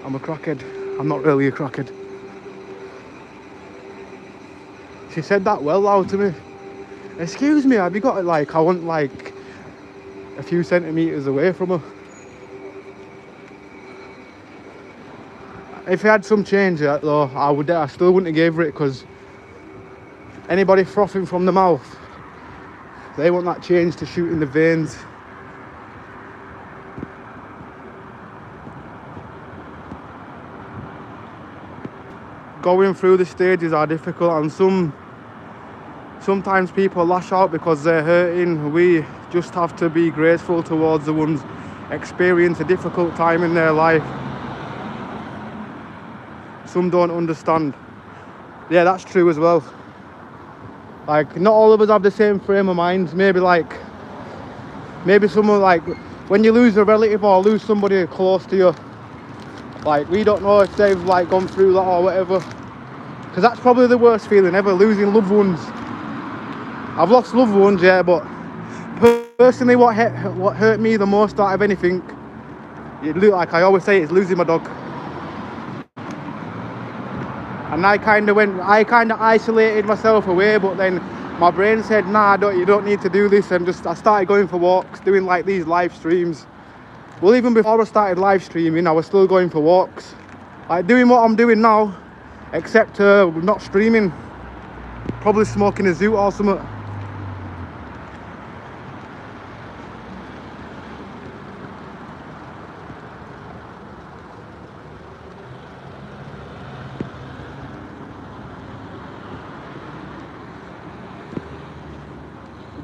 Speaker 1: I'm a crackhead. I'm not really a crackhead. She said that well loud to me. Excuse me, have you got like, I want like a few centimetres away from her. If I had some change though, I still wouldn't have gave her it, because anybody frothing from the mouth, they want that change to shoot in the veins. Going through the stages are difficult, and sometimes people lash out because they're hurting. We just have to be grateful towards the ones experience a difficult time in their life. Some don't understand. Yeah, that's true as well. Like, not all of us have the same frame of mind. Maybe someone, like when you lose a relative or lose somebody close to you, like we don't know if they've like gone through that or whatever, because that's probably the worst feeling ever, losing loved ones. I've lost loved ones, yeah, but personally, what hurt me the most out of anything, like I always say, it's losing my dog. And I kind of isolated myself away, but then my brain said, nah, you don't need to do this, and I started going for walks, doing like these live streams. Well, even before I started live streaming, I was still going for walks, like doing what I'm doing now, except not streaming, probably smoking a zoot or something.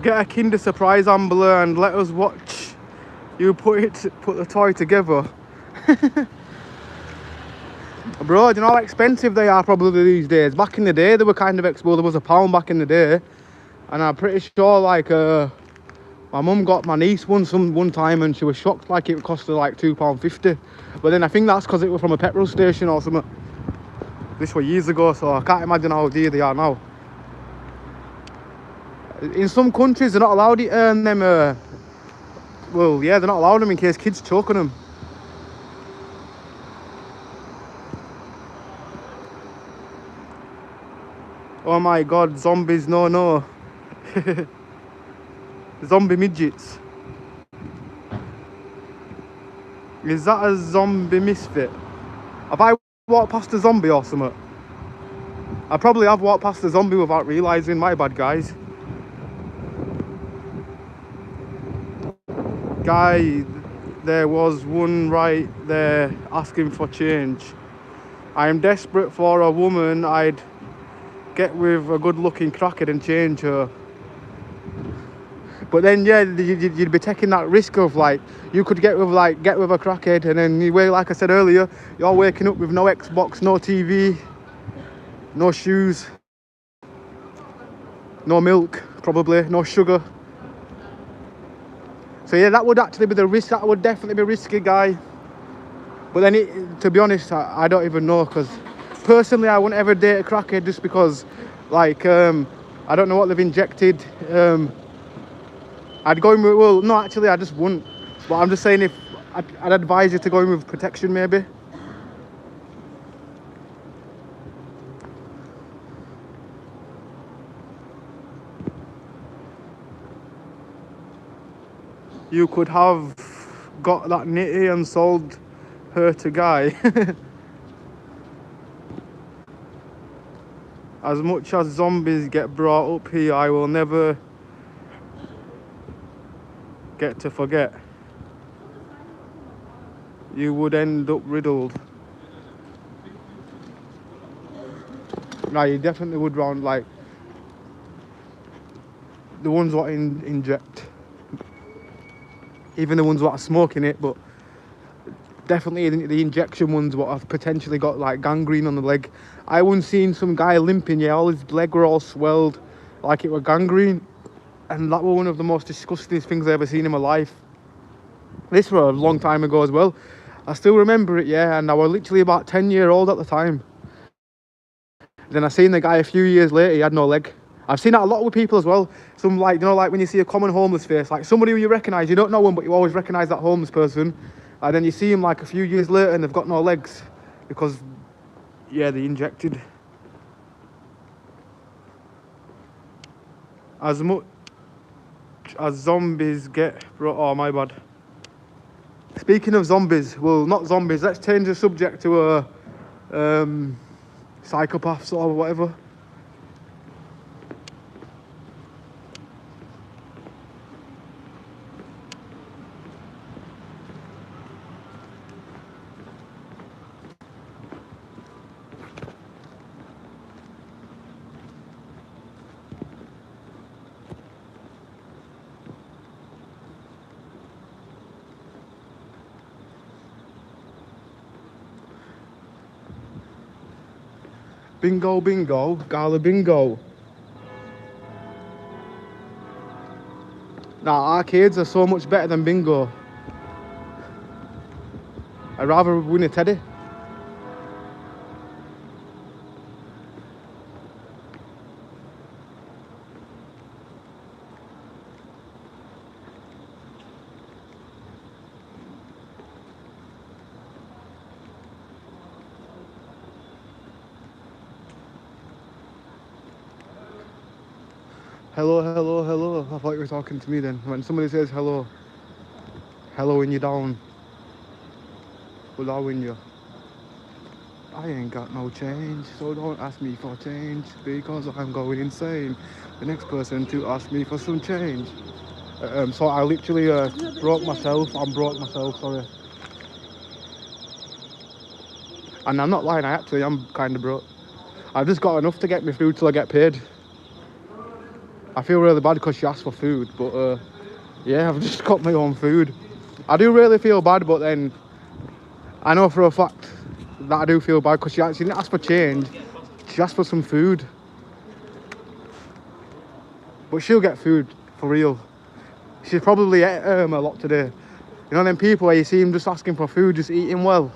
Speaker 1: Get a Kinder Surprise, Ambler, and let us watch you put the toy together. Bro, do you know how expensive they are probably these days? Back in the day, they were kind of well, there was £1 back in the day, and I'm pretty sure like my mum got my niece one time, and she was shocked, like it cost her like £2.50. But then I think that's because it was from a petrol station or something. This was years ago, so I can't imagine how dear they are now. In some countries, they're not allowed to earn them. Well, yeah, they're not allowed them in case kids choke on them. Oh my god, zombies, no. Zombie midgets. Is that a zombie misfit? Have I walked past a zombie or something? I probably have walked past a zombie without realising. My bad, guys. Guy, there was one right there asking for change. I am desperate for a woman I'd get with a good looking crackhead and change her. But then, yeah, you'd be taking that risk of like, you could get with a crackhead, and then like I said earlier, you're waking up with no Xbox, no TV, no shoes, no milk, probably, no sugar. So yeah, that would actually be the risk. That would definitely be risky, guy. But then, to be honest, I don't even know, because personally, I wouldn't ever date a crackhead just because, like, I don't know what they've injected. I'd go in with, well, no, actually, I just wouldn't. But I'm just saying, if I'd advise you to go in with protection, maybe. You could have got that nitty and sold her to Guy. As much as zombies get brought up here, I will never get to forget. You would end up riddled. No, you definitely would round, like, the ones what inject. Even the ones what are smoking it, but definitely the injection ones what have potentially got like gangrene on the leg. I once seen some guy limping, yeah, all his leg were all swelled like it were gangrene, and that was one of the most disgusting things I ever seen in my life. This was a long time ago as well. I still remember it, yeah, and I was literally about 10-year-old at the time. Then I seen the guy a few years later, he had no leg. I've seen that a lot with people as well. Some, like, you know, like when you see a common homeless face, like somebody who you recognise, you don't know them, but you always recognise that homeless person. And then you see him like a few years later and they've got no legs because, yeah, they injected. As much as zombies get brought, oh my bad. Speaking of zombies, well, not zombies, let's change the subject to psychopaths or whatever. Bingo, bingo, gala bingo. Nah, arcades are so much better than bingo. I'd rather win a teddy. Hello, hello, hello. I thought you were talking to me then. When somebody says hello, hello when you're down, hello when you. I ain't got no change, so don't ask me for change because I'm going insane. The next person to ask me for some change. So I literally broke myself. I'm broke myself, sorry. And I'm not lying, I actually am kind of broke. I've just got enough to get me food till I get paid. I feel really bad because she asked for food, but yeah, I've just got my own food. I do really feel bad, but then I know for a fact that I do feel bad because she actually didn't ask for change. She asked for some food. But she'll get food, for real. She's probably ate a lot today. You know them people where you see them just asking for food, just eating well.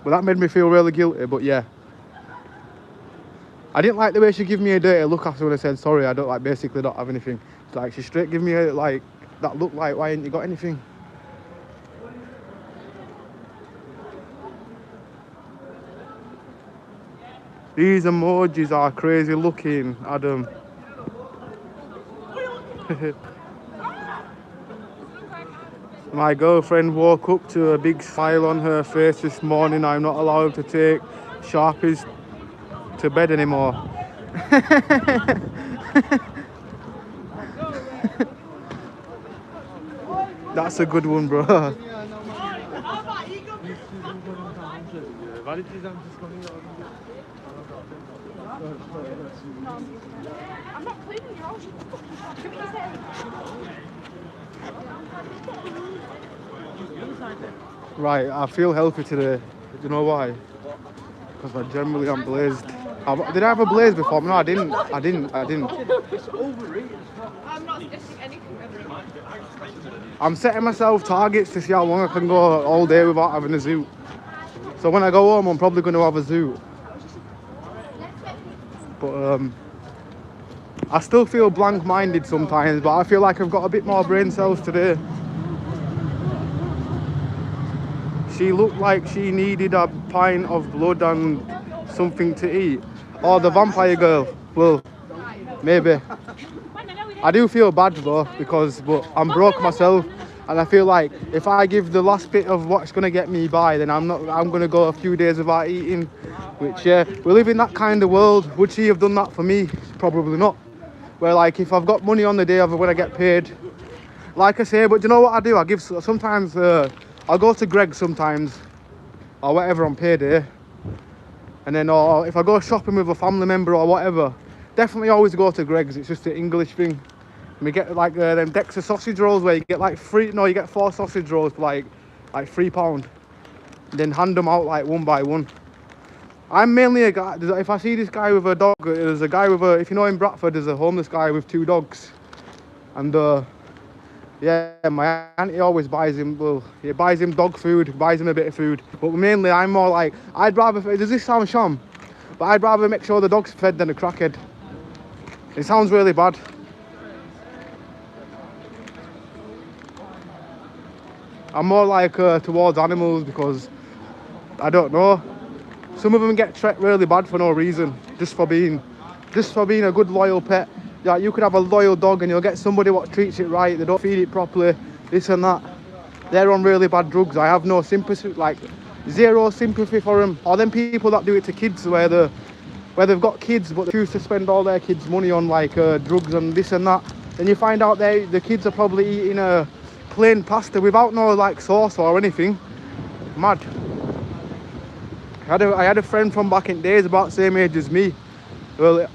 Speaker 1: But that made me feel really guilty, but yeah. I didn't like the way she gave me a dirty look after when I said sorry, I don't like basically don't have anything. It's like she straight gave me a like that look like why ain't you got anything? These emojis are crazy looking, Adam. My girlfriend woke up to a big smile on her face this morning. I'm not allowed to take Sharpies to bed anymore. That's a good one, bro.
Speaker 2: I'm not cleaning your house.
Speaker 1: Right, I feel healthy today. Do you know why? Because I generally am blazed. Did I have a blaze before? No, I didn't. I didn't.
Speaker 2: I'm not suggesting anything.
Speaker 1: I'm setting myself targets to see how long I can go all day without having a zoo. So when I go home, I'm probably going to have a zoo. But I still feel blank-minded sometimes, but I feel like I've got a bit more brain cells today. She looked like she needed a pint of blood and something to eat. Or the vampire girl. Well, maybe. I do feel bad though, but I'm broke myself, and I feel like if I give the last bit of what's gonna get me by, then I'm gonna go a few days without eating. Which yeah, we live in that kind of world. Would she have done that for me? Probably not. Where like if I've got money on the day of when I get paid, like I say, but do you know what I do? I give sometimes. I'll go to Greg's sometimes, or whatever on payday, and then or if I go shopping with a family member or whatever, definitely always go to Greg's. It's just an English thing. And we get like them Dexter sausage rolls where you get like you get 4 sausage rolls for like £3, and then hand them out like one by one. I'm mainly a guy. If I see this guy with a dog, there's a guy with a. If you know in Bradford, there's a homeless guy with 2 dogs, and yeah, my auntie always buys him. Well, he buys him dog food, buys him a bit of food. But mainly, I'm more like I'd rather. Does this sound sham? But I'd rather make sure the dog's fed than a crackhead. It sounds really bad. I'm more like towards animals because I don't know. Some of them get treated really bad for no reason, just for being a good loyal pet. Yeah, you could have a loyal dog and you'll get somebody what treats it right. They don't feed it properly, this and that. They're on really bad drugs. I have no sympathy, like zero sympathy for them. Or them people that do it to kids where they've got kids but they choose to spend all their kids' money on like drugs and this and that. Then you find out the kids are probably eating a plain pasta without no like sauce or anything. Mad. I had a friend from back in days about the same age as me. Well,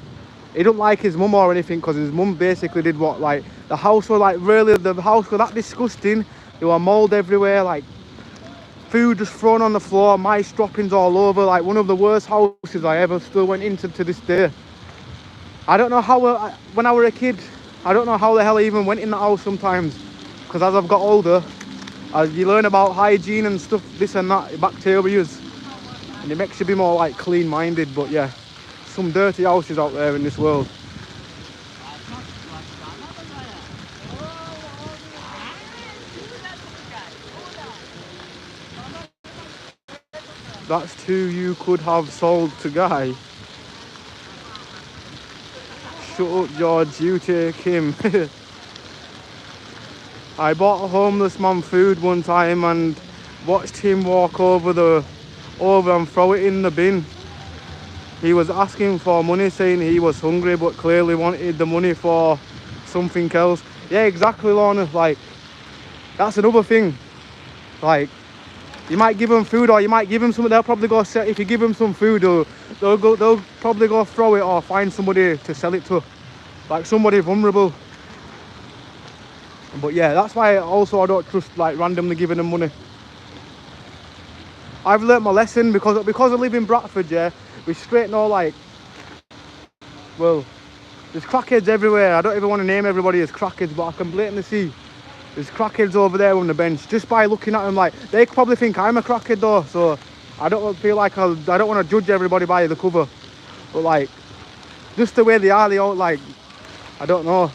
Speaker 1: he don't like his mum or anything because his mum basically did what, like the house was that disgusting. There were mold everywhere, like food just thrown on the floor, mice droppings all over, like one of the worst houses I ever still went into to this day. I don't know how, when I was a kid, I don't know how the hell I even went in the house sometimes, because as I've got older, you learn about hygiene and stuff, this and that, bacteria, and it makes you be more like clean-minded. But yeah, some dirty houses out there in this world. That's 2 you could have sold to Guy. shut up, George, you take him. I bought a homeless man food one time and watched him walk over and throw it in the bin. He was asking for money, saying he was hungry, but clearly wanted the money for something else. Yeah, exactly, Lorna. Like, that's another thing. Like, you might give them food, or you might give them something. They'll probably go sell. If you give them some food, they'll probably go throw it or find somebody to sell it to, like somebody vulnerable. But yeah, that's why also I don't trust like randomly giving them money. I've learnt my lesson because I live in Bradford. Yeah, we straight know, like, well, there's crackheads everywhere. I don't even want to name everybody as crackheads, but I can blatantly see there's crackheads over there on the bench. Just by looking at them, like, they probably think I'm a crackhead though, so I don't feel like I don't want to judge everybody by the cover. But like, just the way they are, they all, like, I don't know.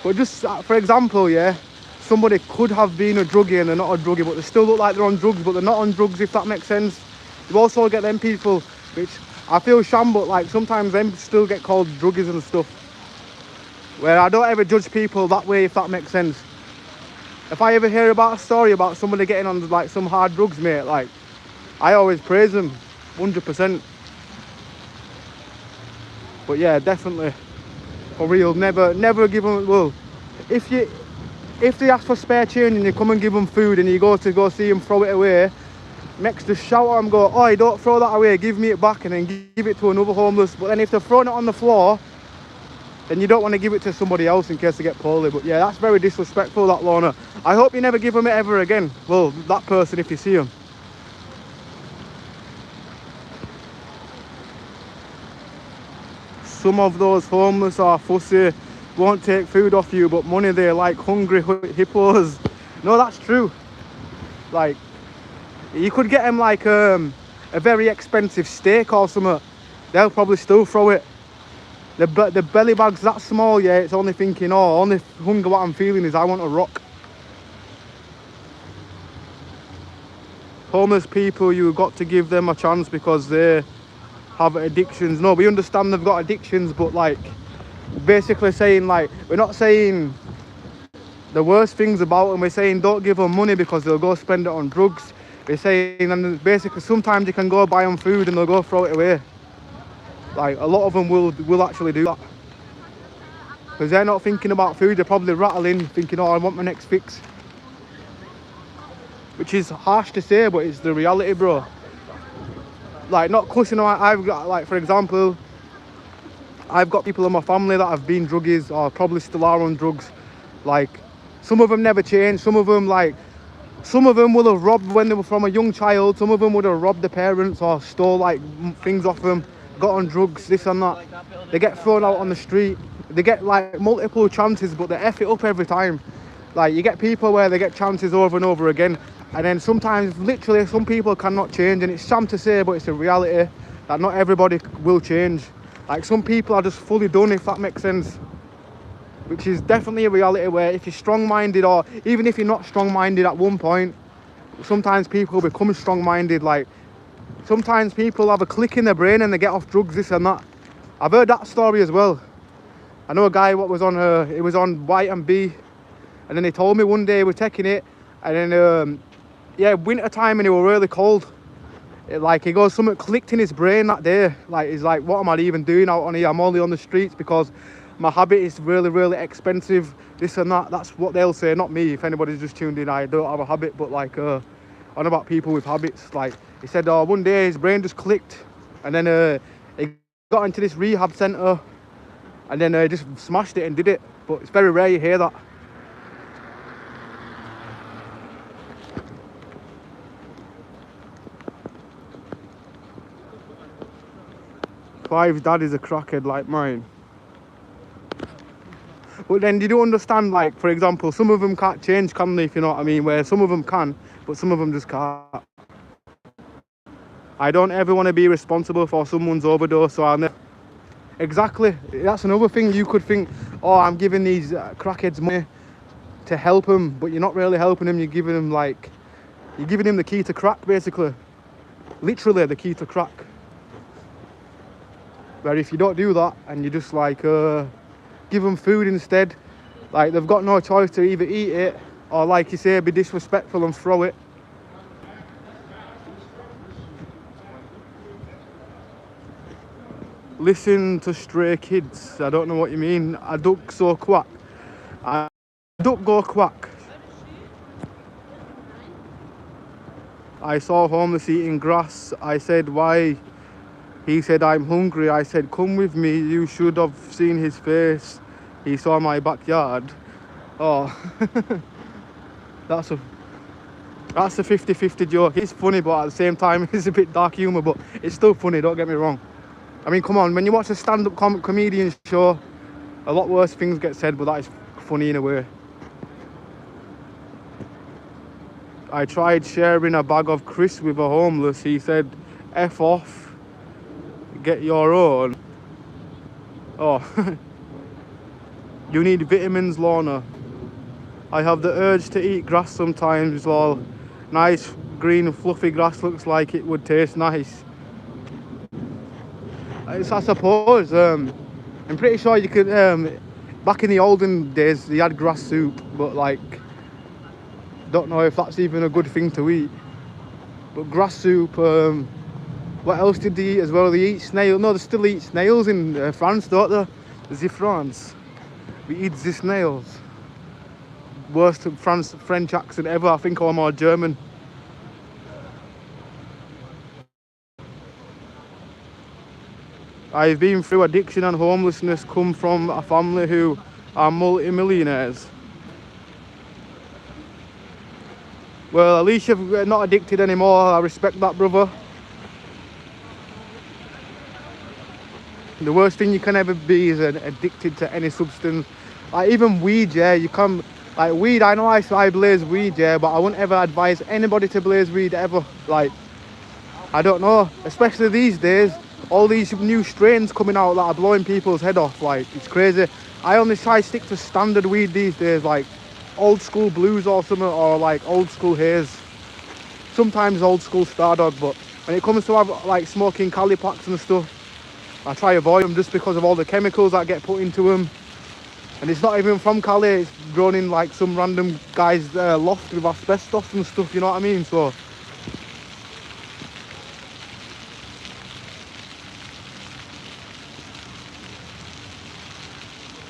Speaker 1: But just for example, yeah, somebody could have been a druggie and they're not a druggie, but they still look like they're on drugs, but they're not on drugs, if that makes sense. You also get them people, which I feel sham, but like sometimes them still get called druggies and stuff. Where I don't ever judge people that way, if that makes sense. If I ever hear about a story about somebody getting on like some hard drugs, mate, like, I always praise them, 100%. But yeah, definitely, for real, never give them, well, if they ask for spare change and you come and give them food and you go see them throw it away, next to shout at them, go, "Oi, don't throw that away, give me it back," and then give it to another homeless. But then if they're throwing it on the floor, then you don't want to give it to somebody else in case they get poorly. But yeah, that's very disrespectful, that, Lorna. I hope you never give them it ever again. Well, that person, if you see them. Some of those homeless are fussy, won't take food off you, but money, they're like hungry hippos. No, that's true. Like, you could get them like a very expensive steak or something, they'll probably still throw it. The belly bag's that small, yeah, it's only thinking, oh, only hunger what I'm feeling is I want a rock. Homeless people, you've got to give them a chance because they have addictions. No, we understand they've got addictions, but like, basically saying, like, we're not saying the worst things about them, we're saying don't give them money because they'll go spend it on drugs. We're saying, and basically sometimes you can go buy them food and they'll go throw it away. Like, a lot of them will actually do that because they're not thinking about food, they're probably rattling, thinking, oh, I want my next fix. Which is harsh to say, but it's the reality, bro. Like, not cussing out, I've got, like, for example, I've got people in my family that have been druggies or probably still are on drugs. Like, some of them never changed, some of them will have robbed when they were from a young child, some of them would have robbed their parents or stole like things off them, got on drugs, this and that. They get thrown out on the street, they get like multiple chances, but they F it up every time. Like, you get people where they get chances over and over again, and then sometimes literally some people cannot change, and it's sham to say, but it's a reality that not everybody will change. Like, some people are just fully done, if that makes sense. Which is definitely a reality where if you're strong-minded, or even if you're not strong-minded at one point, sometimes people become strong-minded. Like, sometimes people have a click in their brain and they get off drugs, this and that. I've heard that story as well. I know a guy what was on it was on White and B, and then he told me one day he was taking it, and then yeah, winter time, and it was really cold. Like, he goes, something clicked in his brain that day. Like, he's like, what am I even doing out on here? I'm only on the streets because my habit is really expensive, this and that. That's what they'll say, not me. If anybody's just tuned in, I don't have a habit, but like, on about people with habits. Like, he said, oh, one day his brain just clicked, and then he got into this rehab centre, and then just smashed it and did it. But it's very rare you hear that. Clive's dad is a crackhead like mine. But then you don't understand, like, for example, some of them can't change, can they, if you know what I mean? Where some of them can, but some of them just can't. I don't ever want to be responsible for someone's overdose, so I'll never... Exactly, that's another thing. You could think, oh, I'm giving these crackheads money to help them, but you're not really helping them. You're giving them, like, you're giving them the key to crack, basically. Literally the key to crack. Where if you don't do that and you just like give them food instead, like they've got no choice to either eat it or, like you say, be disrespectful and throw it. Listen to stray kids. I don't know what you mean. A duck so quack. A duck go quack. I saw homeless eating grass. I said, why? He said, I'm hungry. I said, come with me. You should have seen his face. He saw my backyard. Oh, that's a 50-50 joke. It's funny, but at the same time, it's a bit dark humour, but it's still funny, don't get me wrong. I mean, come on, when you watch a stand-up comedian show, a lot worse things get said, but that is funny in a way. I tried sharing a bag of crisps with a homeless. He said, F off, get your own. Oh, you need vitamins, Lorna. I have the urge to eat grass sometimes, while nice green fluffy grass looks like it would taste nice. I suppose, I'm pretty sure you could, back in the olden days, they had grass soup, but like, don't know if that's even a good thing to eat. But grass soup, what else did they eat as well? They eat snail. No, they still eat snails in France, don't they? The France. We eat the snails. Worst French accent ever. I think I'm more German. I've been through addiction and homelessness, come from a family who are multi-millionaires. Well, at least you're not addicted anymore. I respect that, brother. The worst thing you can ever be is addicted to any substance. Like even weed, yeah, you come, like weed, I know I blaze weed, yeah, but I wouldn't ever advise anybody to blaze weed ever. Like, I don't know, especially these days, all these new strains coming out that are blowing people's head off, like, it's crazy. I only try to stick to standard weed these days, like old school blues or something, or like old school haze. Sometimes old school Stardog, but when it comes to like smoking Cali packs and stuff, I try to avoid them just because of all the chemicals that get put into them. And it's not even from Cali, it's grown in like some random guy's loft with asbestos and stuff, you know what I mean? So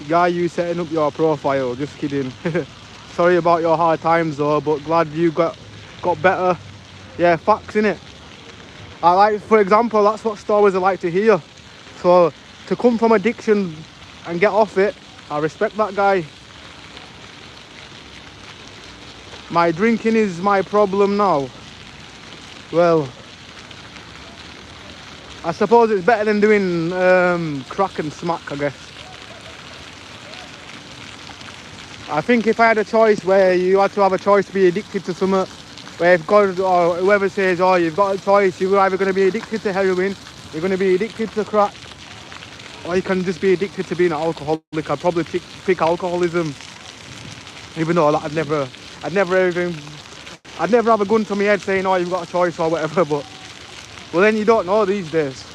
Speaker 1: guy, you setting up your profile, just kidding. Sorry about your hard times though, but glad you got better. Yeah, facts innit. I like, for example, that's what stories I like to hear. So to come from addiction and get off it, I respect that guy. My drinking is my problem now. Well, I suppose it's better than doing crack and smack, I guess. I think if I had a choice where you had to have a choice to be addicted to something, where if God or whoever says, oh, you've got a choice, you're either going to be addicted to heroin, you're going to be addicted to crack, or you can just be addicted to being an alcoholic, I'd probably pick alcoholism. Even though I'd never have a gun to my head saying, oh, you've got a choice or whatever, but well, then you don't know these days.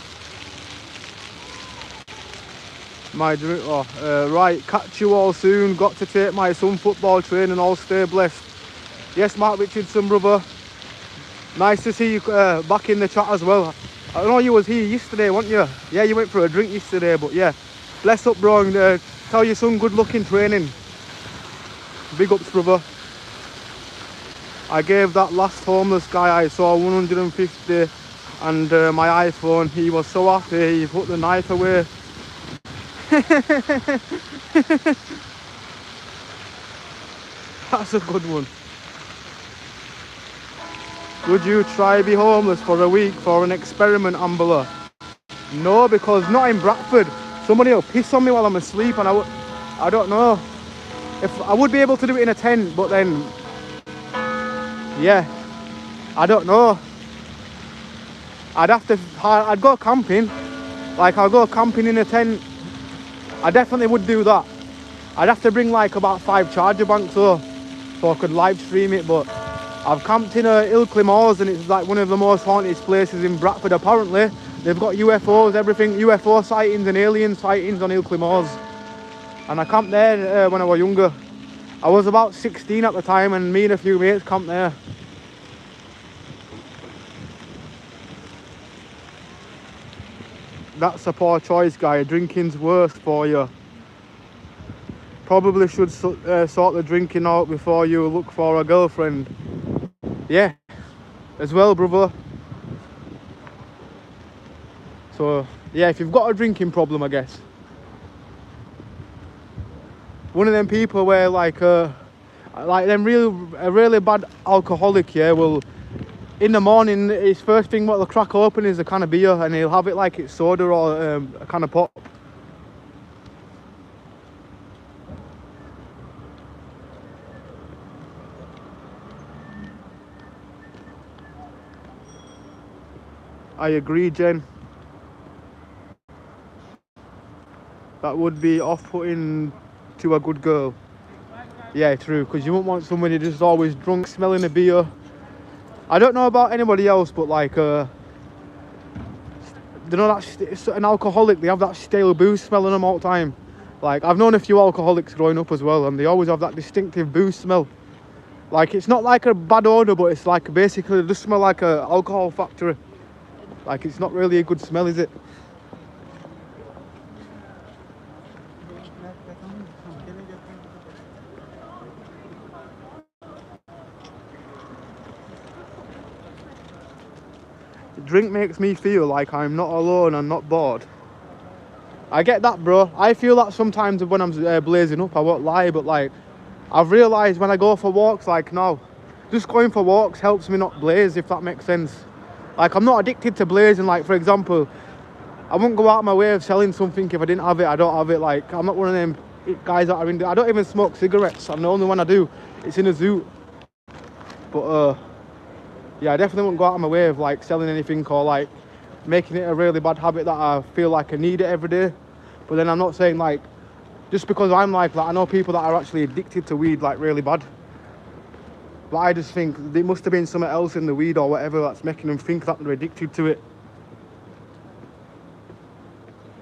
Speaker 1: Right, catch you all soon. Got to take my son football training, all stay blessed. Yes, Mark Richardson, brother. Nice to see you back in the chat as well. I know you was here yesterday, weren't you? Yeah, you went for a drink yesterday, but yeah. Bless up, bro, and tell your son good luck in training. Big ups, brother. I gave that last homeless guy I saw 150 and my iPhone. He was so happy, he put the knife away. That's a good one. Would you try be homeless for a week for an experiment, Ambler? No, because not in Bradford. Somebody will piss on me while I'm asleep, and I don't know. If I would be able to do it in a tent, but then yeah, I don't know. I'd go camping. Like, I'll go camping in a tent. I definitely would do that. I'd have to bring like about 5 charger banks though, so I could live stream it, but I've camped in Ilkley Moors and it's like one of the most haunted places in Bradford apparently. They've got UFOs, everything, UFO sightings and alien sightings on Ilkley Moors. And I camped there when I was younger. I was about 16 at the time, and me and a few mates camped there. That's a poor choice, guy. Drinking's worse for you. Probably should sort the drinking out before you look for a girlfriend. Yeah, as well, brother. So, yeah, if you've got a drinking problem, I guess. One of them people where like them a really bad alcoholic, yeah, will in the morning his first thing what they'll crack open is a can of beer, and he'll have it like it's soda or a can of pop. I agree, Jen. That would be off-putting to a good girl. Yeah, true, because you wouldn't want somebody just always drunk, smelling a beer. I don't know about anybody else, but like, you know, that's an alcoholic, they have that stale booze smell on them all the time. Like, I've known a few alcoholics growing up as well, and they always have that distinctive booze smell. Like, it's not like a bad odour, but it's like basically they just smell like a alcohol factory. Like, it's not really a good smell, is it? Drink makes me feel like I'm not alone and not bored. I get that, bro. I feel that sometimes when I'm blazing up, I won't lie, but like, I've realised when I go for walks, like now, just going for walks helps me not blaze, if that makes sense. Like, I'm not addicted to blazing. Like, for example, I wouldn't go out of my way of selling something if I didn't have it. I don't have it. Like, I'm not one of them guys that are in. I don't even smoke cigarettes. I'm the only one I do. It's in a zoo. But yeah, I definitely wouldn't go out of my way of like selling anything or like making it a really bad habit that I feel like I need it every day. But then I'm not saying like, just because I'm like that, I know people that are actually addicted to weed like really bad. But I just think there must have been something else in the weed or whatever that's making them think that they're addicted to it.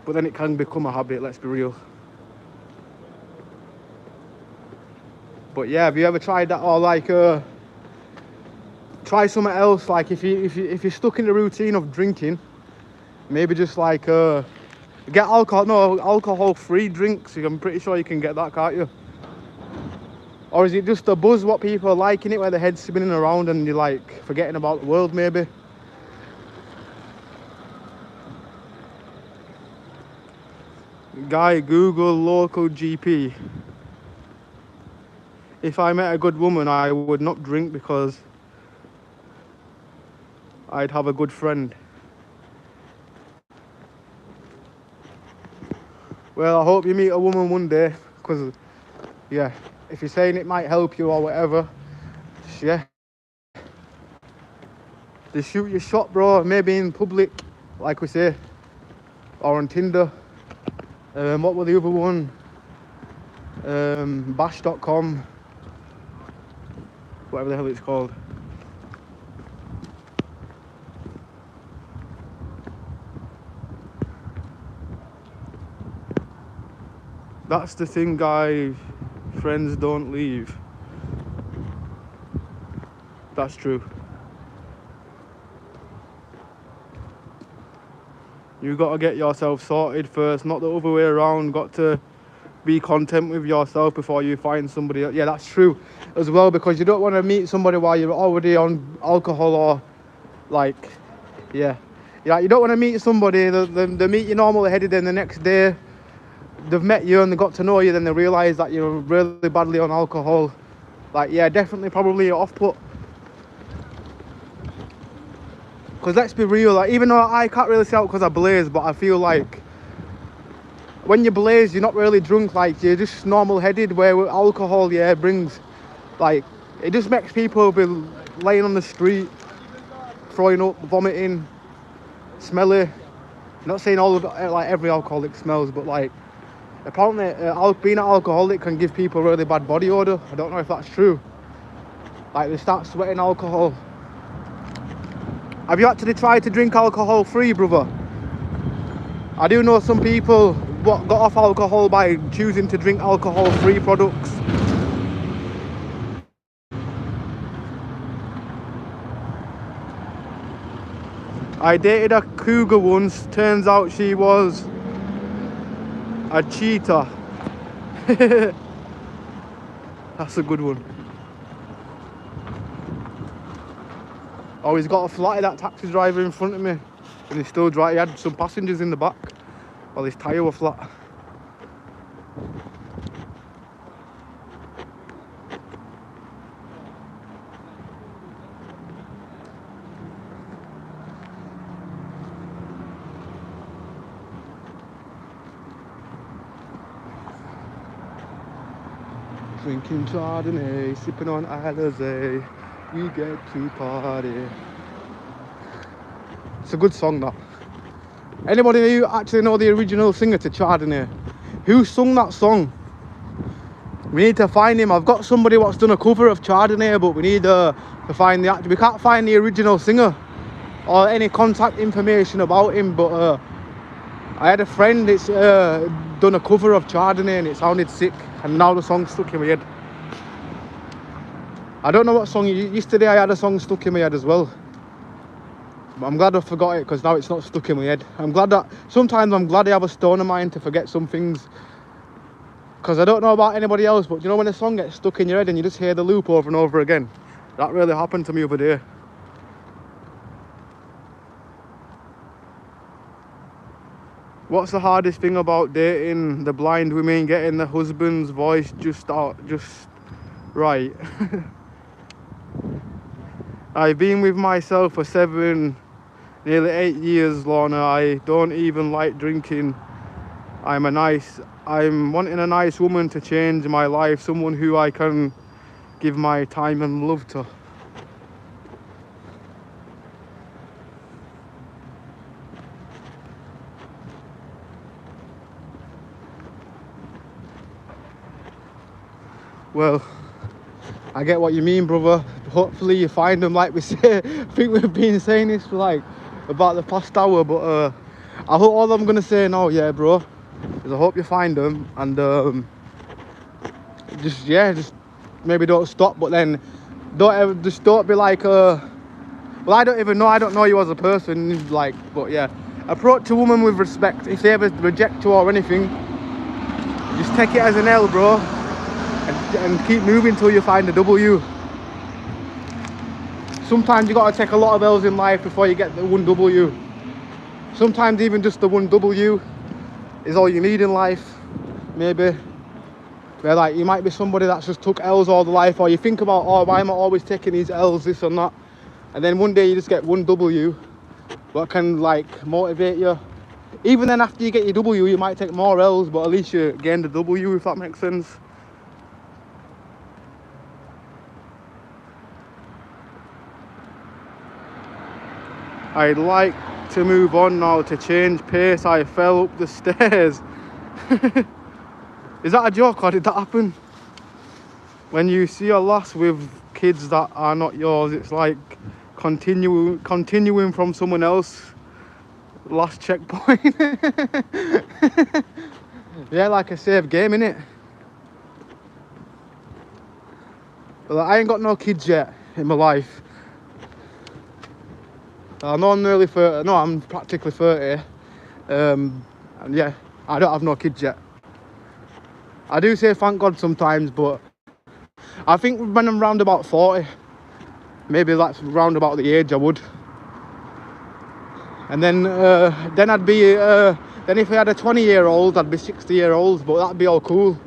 Speaker 1: But then it can become a habit, let's be real. But yeah, have you ever tried that, or like try something else? Like if you're stuck in the routine of drinking, maybe just like get alcohol-free drinks. I'm pretty sure you can get that, can't you? Or is it just a buzz what people are liking it, where the head's spinning around and you're like forgetting about the world maybe? Guy, Google local GP. If I met a good woman, I would not drink because I'd have a good friend. Well, I hope you meet a woman one day, because yeah, if you're saying it might help you or whatever, yeah, just shoot your shot, bro. Maybe in public, like we say, or on Tinder. What were the other one? Bash.com, whatever the hell it's called. That's the thing, guys. Friends don't leave. That's true. You got to get yourself sorted first, not the other way around. Got to be content with yourself before you find somebody else. Yeah, that's true as well, because you don't want to meet somebody while you're already on alcohol or like, yeah, you don't want to meet somebody, they meet you normally headed, then the next day they've met you and they got to know you, then they realise that you're really badly on alcohol. Like, yeah, definitely probably off put. Because let's be real, like, even though I can't really say out because I blaze, but I feel like when you blaze, you're not really drunk, like, you're just normal headed, where with alcohol, yeah, brings, like, it just makes people be laying on the street, throwing up, vomiting, smelly. I'm not saying all of it, like, every alcoholic smells, but like, apparently being an alcoholic can give people really bad body odour. I don't know if that's true. Like, they start sweating alcohol. Have you actually tried to drink alcohol free, brother? I do know some people what got off alcohol by choosing to drink alcohol-free products. I dated a cougar once, turns out she was a cheetah. That's a good one. Oh, he's got a flatty, that taxi driver in front of me. And he's still dry. He had some passengers in the back while his tyre was flat. Drinking Chardonnay, sipping on Alizé, we get to party. It's a good song, that. Anybody who actually know the original singer to Chardonnay? Who sung that song? We need to find him. I've got somebody what's done a cover of Chardonnay, but we need to find the actor. We can't find the original singer or any contact information about him, but I had a friend that's done a cover of Chardonnay and it sounded sick, and now the song's stuck in my head. I don't know what song. Yesterday I had a song stuck in my head as well, but I'm glad I forgot it because now it's not stuck in my head. I'm glad that sometimes I'm glad I have a stoner mind to forget some things, because I don't know about anybody else, but you know when a song gets stuck in your head and you just hear the loop over and over again? That really happened to me the other day. What's the hardest thing about dating? The blind women getting the husband's voice just right. I've been with myself for 7, nearly 8 years, Lorna. I don't even like drinking. I'm wanting a nice woman to change my life, someone who I can give my time and love to. Well, I get what you mean, brother. Hopefully you find them, like we say. I think we've been saying this for like about the past hour, but I hope all I'm gonna say now, yeah, bro, is I hope you find them, and just maybe don't stop, but then don't be like well, I don't know you as a person, like, but yeah, approach a woman with respect. If they ever reject you or anything, just take it as an L, bro. And keep moving till you find a W. Sometimes you gotta take a lot of L's in life before you get the one W. Sometimes even just the one W is all you need in life, maybe. Where like you might be somebody that's just took L's all the life, or you think about, oh, why am I always taking these L's, this and that, and then one day you just get one W that can like motivate you. Even then, after you get your W, you might take more L's, but at least you gained a W, if that makes sense. I'd like to move on now, to change pace. I fell up the stairs. Is that a joke or did that happen? When you see a lass with kids that are not yours, it's like continuing from someone else. Last checkpoint. Yeah, like a safe game, innit? But I ain't got no kids yet in my life. I know I'm nearly 30, no, I'm practically 30. And yeah, I don't have no kids yet. I do say thank God sometimes, but I think when I'm round about 40, maybe that's round about the age I would. And then I'd be, then if I had a 20-year-old, I'd be 60-year-old, but that'd be all cool.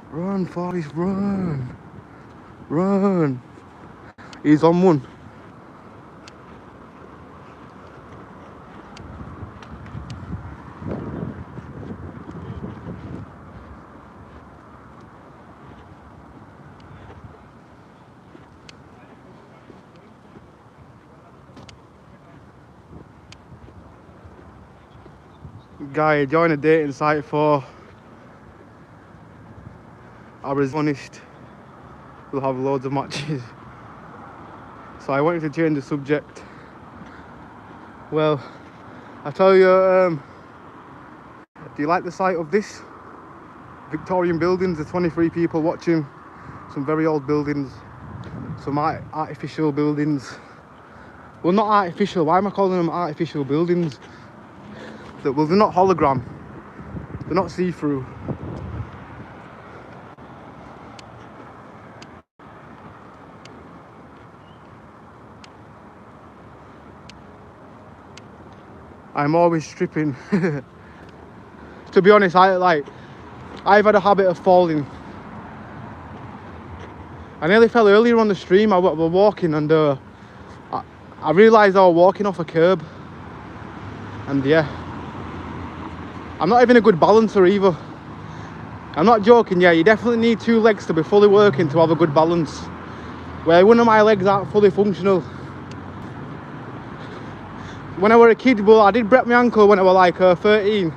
Speaker 1: Run, Forrest, run. Run. He's on one. Guy, join a dating site for, I was honest, we'll have loads of matches. So I wanted to change the subject. Well, I tell you, do you like the sight of this? Victorian buildings, there's 23 people watching. Some very old buildings, some artificial buildings. Well, not artificial, why am I calling them artificial buildings? Well, they're not hologram, they're not see-through. I'm always stripping. To be honest, I've had a habit of falling. I nearly fell earlier on the stream. I was walking and I realised I was walking off a curb. And yeah, I'm not even a good balancer either. I'm not joking, yeah, you definitely need two legs to be fully working to have a good balance. Where one of my legs aren't fully functional. When I was a kid, well, I did break my ankle when I was like 13.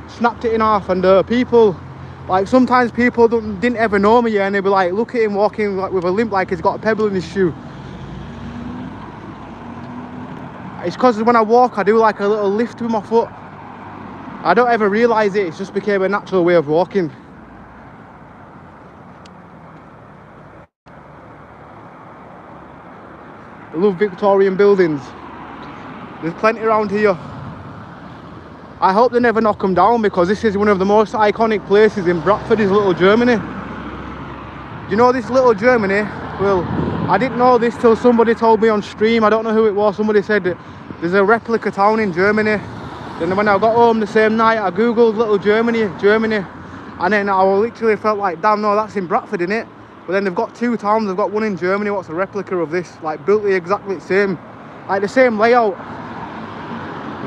Speaker 1: Snapped it in half, and people, like, sometimes people didn't ever know me, yeah, and they'd be like, look at him walking like with a limp, like he's got a pebble in his shoe. It's because when I walk, I do like a little lift with my foot. I don't ever realise it, it's just became a natural way of walking. I love Victorian buildings. There's plenty around here. I hope they never knock them down, because this is one of the most iconic places in Bradford, is Little Germany. Do you know this Little Germany? Well, I didn't know this till somebody told me on stream. I don't know who it was. Somebody said that there's a replica town in Germany. Then when I got home the same night, I googled Little Germany, and then I literally felt like, damn, no, that's in Bradford, innit? But then they've got two towns. They've got one in Germany, what's a replica of this, like built the exactly same, like the same layout.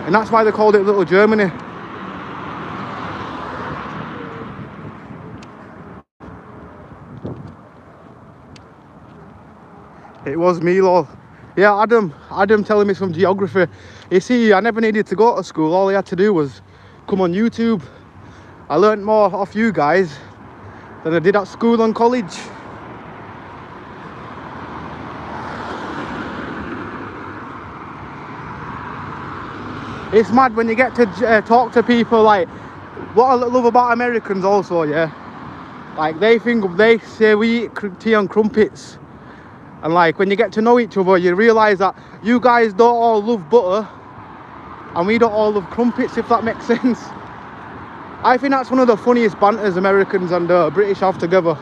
Speaker 1: And that's why they called it Little Germany. It was me, lol. Yeah, Adam telling me some geography. You see, I never needed to go to school. All I had to do was come on YouTube. I learnt more off you guys than I did at school and college. It's mad when you get to talk to people. Like, what I love about Americans also, yeah, like they say we eat tea and crumpets, and like when you get to know each other, you realise that you guys don't all love butter and we don't all love crumpets, if that makes sense. I think that's one of the funniest banters Americans and British have together,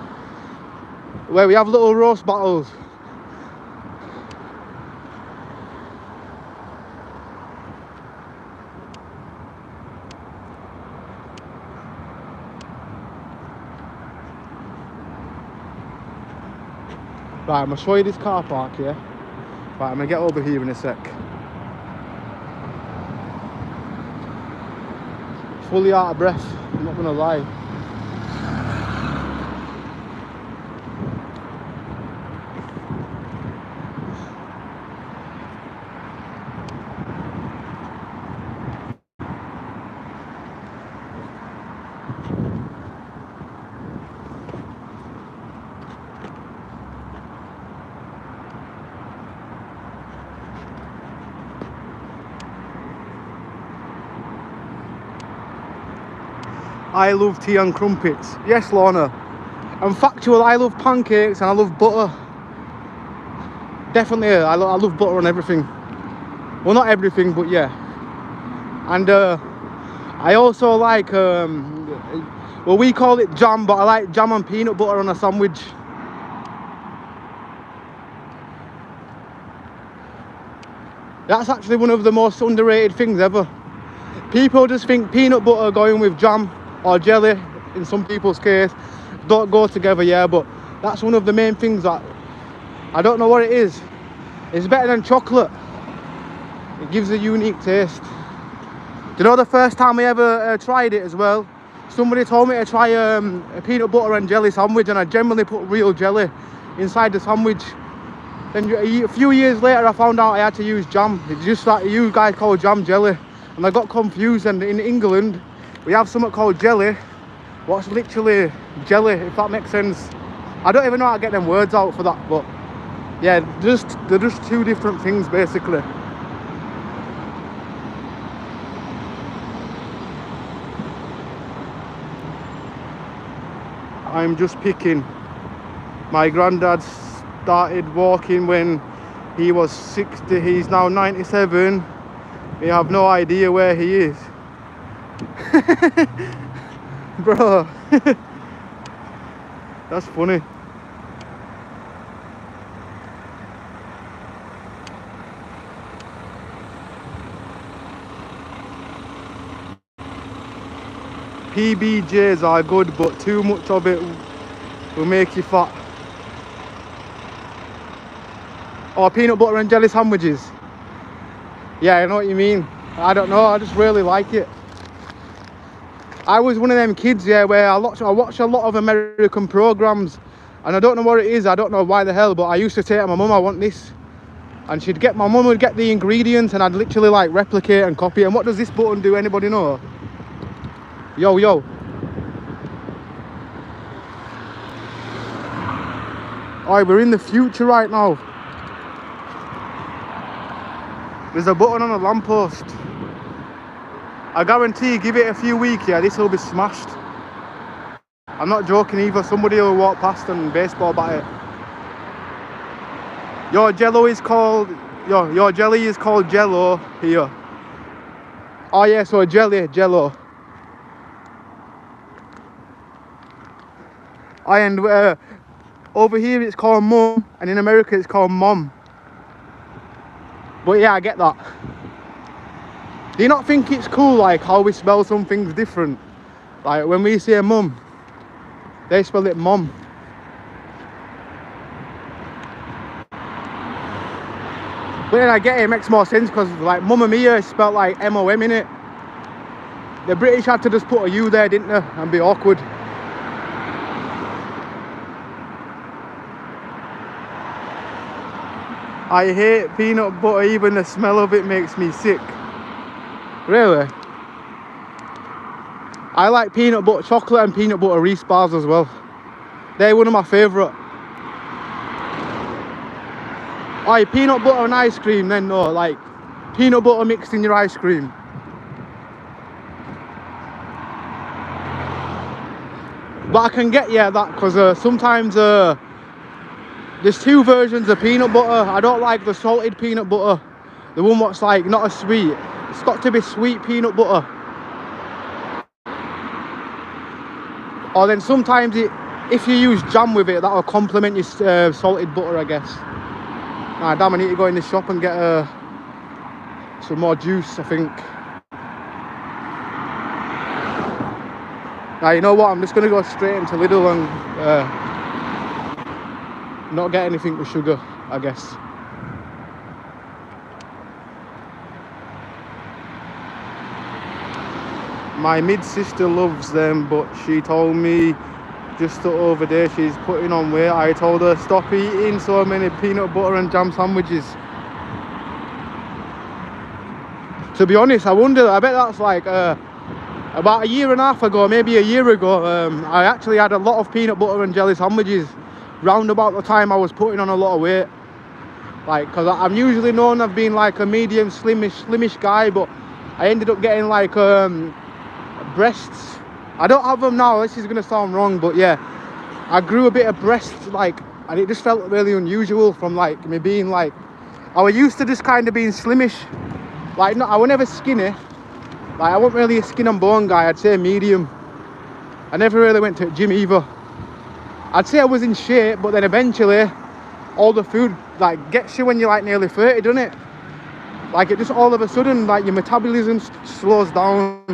Speaker 1: where we have little roast battles. Right, I'm going to show you this car park here. Right, I'm going to get over here in a sec. Fully out of breath, I'm not going to lie. I love tea and crumpets. Yes, Lorna. I'm factual, I love pancakes and I love butter. Definitely, I love butter on everything. Well, not everything, but yeah. And I also like, well, we call it jam, but I like jam and peanut butter on a sandwich. That's actually one of the most underrated things ever. People just think peanut butter going with jam or jelly, in some people's case, don't go together, yeah, but that's one of the main things that, I don't know what it is. It's better than chocolate. It gives a unique taste. Do you know the first time I ever tried it as well? Somebody told me to try a peanut butter and jelly sandwich, and I generally put real jelly inside the sandwich. Then a few years later I found out I had to use jam. It's just like you guys call jam jelly. And I got confused, and in England we have something called jelly, what's literally jelly, if that makes sense. I don't even know how to get them words out for that, but yeah, they're just two different things basically. I'm just picking. My granddad started walking when he was 60. He's now 97. We have no idea where he is. Bro. That's funny. PBJs are good, but too much of it will make you fat. Or peanut butter and jelly sandwiches. Yeah, I know what you mean. I don't know, I just really like it. I was one of them kids, yeah, where I watch a lot of American programs, and I don't know what it is, I don't know why the hell, but I used to say to my mum, I want this. And my mum would get the ingredients, and I'd literally like replicate and copy it. And what does this button do? Anybody know? Yo, yo. Alright, we're in the future right now. There's a button on a lamppost. I guarantee, give it a few weeks, yeah, this will be smashed. I'm not joking either. Somebody will walk past and baseball bat it. Your jelly is called Jello here. Oh yeah, so Jello. And over here it's called Mum, and in America it's called Mom. But yeah, I get that. Do you not think it's cool, like how we spell some things different? Like when we say Mum, they spell it Mom. But then I get it makes more sense, because like Mamma Mia is spelled like M-O-M in it. The British had to just put a U there, didn't they? And be awkward. I hate peanut butter, even the smell of it makes me sick. Really? I like peanut butter chocolate and peanut butter Reese bars as well. They're one of my favourite. Aye, peanut butter and ice cream then, no, like peanut butter mixed in your ice cream. But I can get, yeah, that, because sometimes there's two versions of peanut butter. I don't like the salted peanut butter. The one that's like not as sweet. It's got to be sweet peanut butter. Or then sometimes if you use jam with it, that'll complement your salted butter, I guess. Ah, damn, I need to go in the shop and get some more juice, I think. Now, you know what? I'm just going to go straight into Lidl and not get anything with sugar, I guess. My mid-sister loves them, but she told me just the other day she's putting on weight. I told her stop eating so many peanut butter and jam sandwiches. To be honest, I wonder, I bet that's like about a year and a half ago, maybe a year ago, I actually had a lot of peanut butter and jelly sandwiches round about the time I was putting on a lot of weight. Like, because I'm usually known as being like a medium slimish guy, but I ended up getting like breasts. I don't have them now, this is going to sound wrong, but yeah, I grew a bit of breast, like, and it just felt really unusual from like me being like, I was used to just kind of being slimish. Like, no, I was never skinny. Like, I wasn't really a skin and bone guy, I'd say medium. I never really went to the gym either. I'd say I was in shape, but then eventually all the food like gets you when you're like nearly 30, doesn't it? Like, it just all of a sudden, like, your metabolism slows down,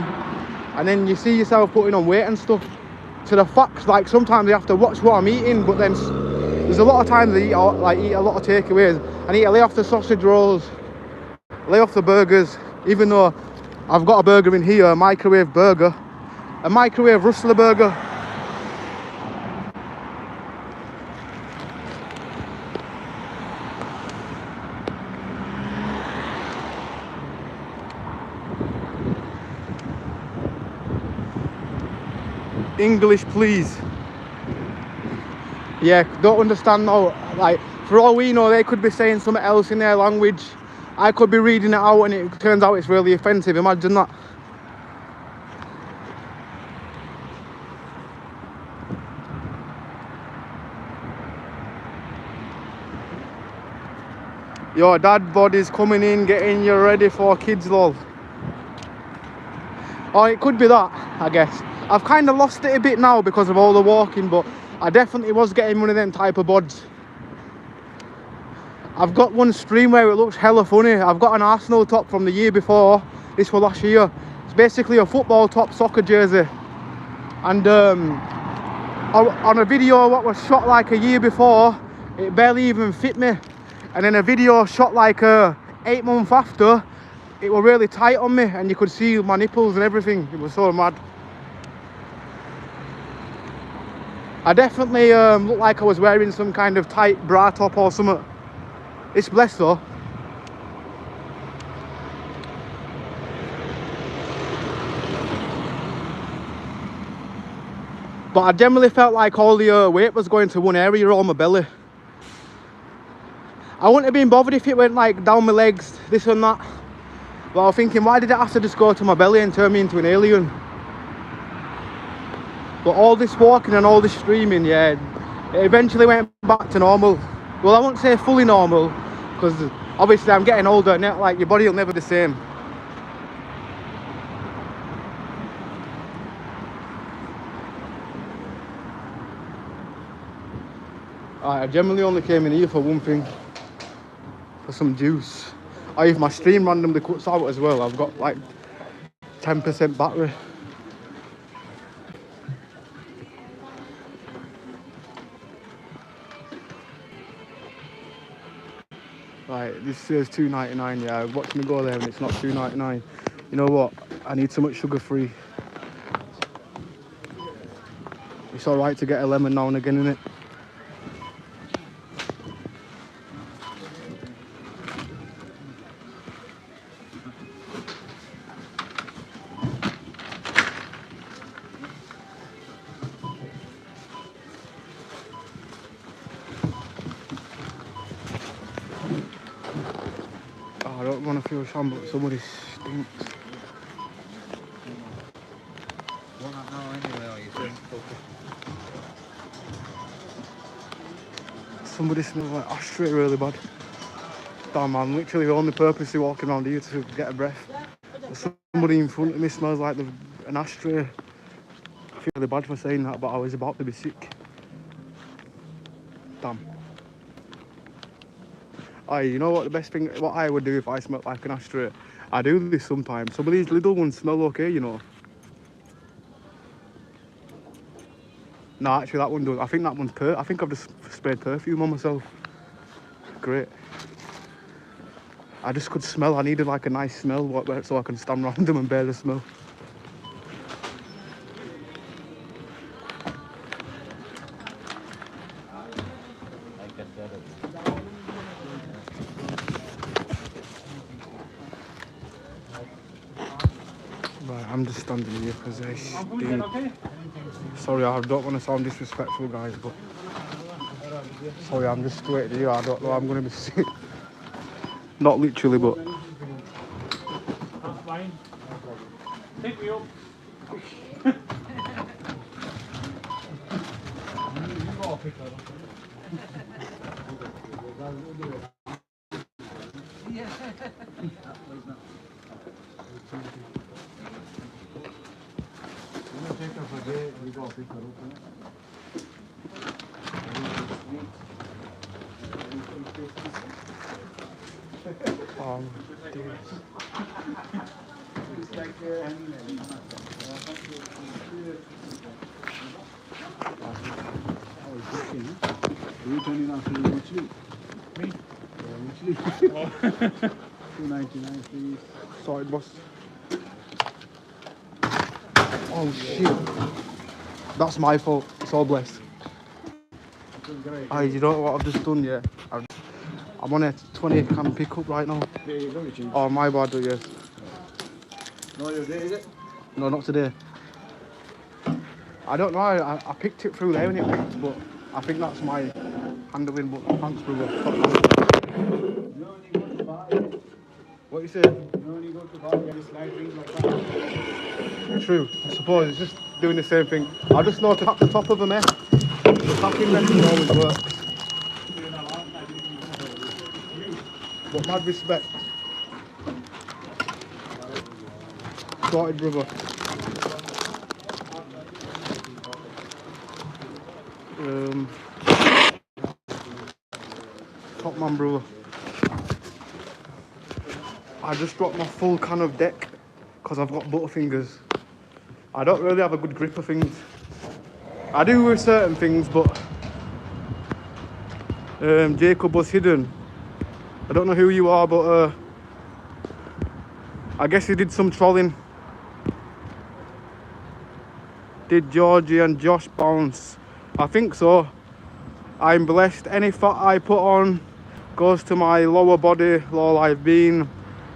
Speaker 1: and then you see yourself putting on weight and stuff. To the fact, like, sometimes I have to watch what I'm eating, but then there's a lot of times I eat a lot of takeaways. I need to lay off the sausage rolls, lay off the burgers, even though I've got a burger in here, a microwave burger, a microwave rustler burger. English, please. Yeah, don't understand now. Like, for all we know, they could be saying something else in their language. I could be reading it out and it turns out it's really offensive. Imagine that. Your dad bod is coming in, getting you ready for kids, lol. Or it could be that, I guess. I've kind of lost it a bit now because of all the walking, but I definitely was getting one of them type of bods. I've got one stream where it looks hella funny. I've got an Arsenal top from the year before. This was last year. It's basically a football top soccer jersey. And on a video what was shot like a year before, it barely even fit me. And then a video shot like 8 months after, it was really tight on me and you could see my nipples and everything. It was so mad. I definitely looked like I was wearing some kind of tight bra top or something. It's blessed though. But I generally felt like all the weight was going to one area on my belly. I wouldn't have been bothered if it went like down my legs, this and that. But I was thinking, why did it have to just go to my belly and turn me into an alien? But all this walking and all this streaming, yeah, it eventually went back to normal. Well, I won't say fully normal, because obviously I'm getting older and like your body will never be the same. I generally only came in here for one thing, for some juice. If my stream randomly cuts out as well, I've got like 10% battery. Right, this says $2.99. Yeah, watch me go there and it's not $2.99. You know what? I need so much sugar free. It's alright to get a lemon now and again, innit? I don't want to feel sham, but somebody stinks. Somebody smells like ashtray really bad. Damn man, literally the only purpose of walking around here to get a breath. Somebody in front of me smells like an ashtray. I feel really bad for saying that, but I was about to be sick. Damn. You know what the best thing, what I would do if I smelled like an ashtray? I do this sometimes. Some of these little ones smell okay, you know. No, actually that one does. I think that one's I think I've just sprayed perfume on myself. Great. I just could smell. I needed like a nice smell so I can stand random and bear the smell. Right, I'm just standing here because I stink. Sorry, I don't want to sound disrespectful, guys, but sorry, I'm just waiting here. I don't know. I'm going to be sick. Not literally, but.
Speaker 3: I'm fine. Take me up.
Speaker 4: You turning off the much sleep?
Speaker 3: Me?
Speaker 4: Much sleep. $2.99 please.
Speaker 1: Sorry, boss. Oh shit. That's my fault. It's all blessed. You know what I've just done, yeah? I'm on a 20 can pick up right now.
Speaker 4: There you go, you change.
Speaker 1: Oh, my bad, yes.
Speaker 4: No, you're there, is it?
Speaker 1: No, not today. I don't know, I picked it through there when it picked, but I think that's my handling, but thanks for the top.
Speaker 4: You only go to bar.
Speaker 1: What you say?
Speaker 4: You only go to bar, you just slide things like that.
Speaker 1: True, I suppose it's just doing the same thing. I just know to tap the top of them, eh? The tapping method always works. But mad respect. Sorted, brother. Top man, brother. I just dropped my full can of deck because I've got butterfingers. I don't really have a good grip of things. I do with certain things, but Jacob was hidden. I don't know who you are, but I guess he did some trolling. Did Georgie and Josh bounce? I think so. I'm blessed. Any fat I put on goes to my lower body. Lol, I've been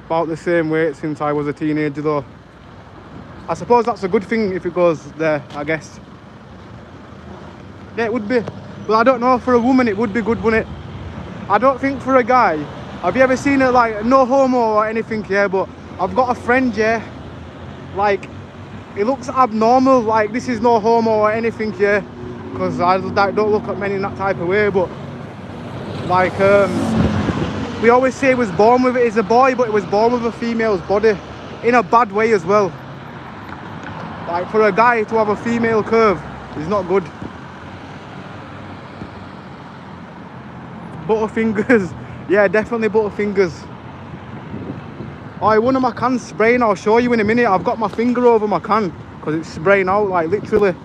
Speaker 1: about the same weight since I was a teenager though. I suppose that's a good thing if it goes there, I guess. Yeah, it would be. But I don't know, for a woman it would be good, wouldn't it? I don't think for a guy. Have you ever seen it, like, no homo or anything, yeah, but I've got a friend, yeah, like, it looks abnormal, like, this is no homo or anything, yeah, because I don't look at men in that type of way, but, like, we always say he was born with it. He's a boy, but he was born with a female's body, in a bad way as well. Like, for a guy to have a female curve is not good. Butterfingers, yeah, definitely butterfingers. Oh, one of my cans spraying, I'll show you in a minute. I've got my finger over my can because it's spraying out, like, literally.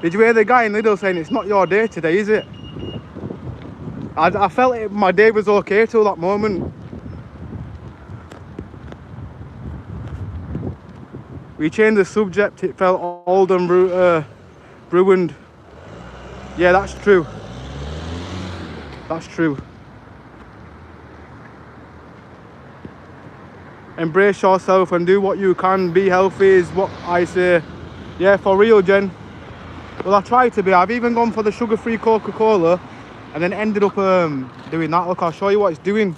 Speaker 1: Did you hear the guy in Lidl saying it's not your day today, is it? I felt it, my day was okay till that moment. We changed the subject, it felt old and ruined. Yeah, that's true. That's true. Embrace yourself and do what you can. Be healthy is what I say. Yeah, for real, Jen. Well, I try to be. I've even gone for the sugar-free Coca-Cola and then ended up doing that. Look, I'll show you what it's doing.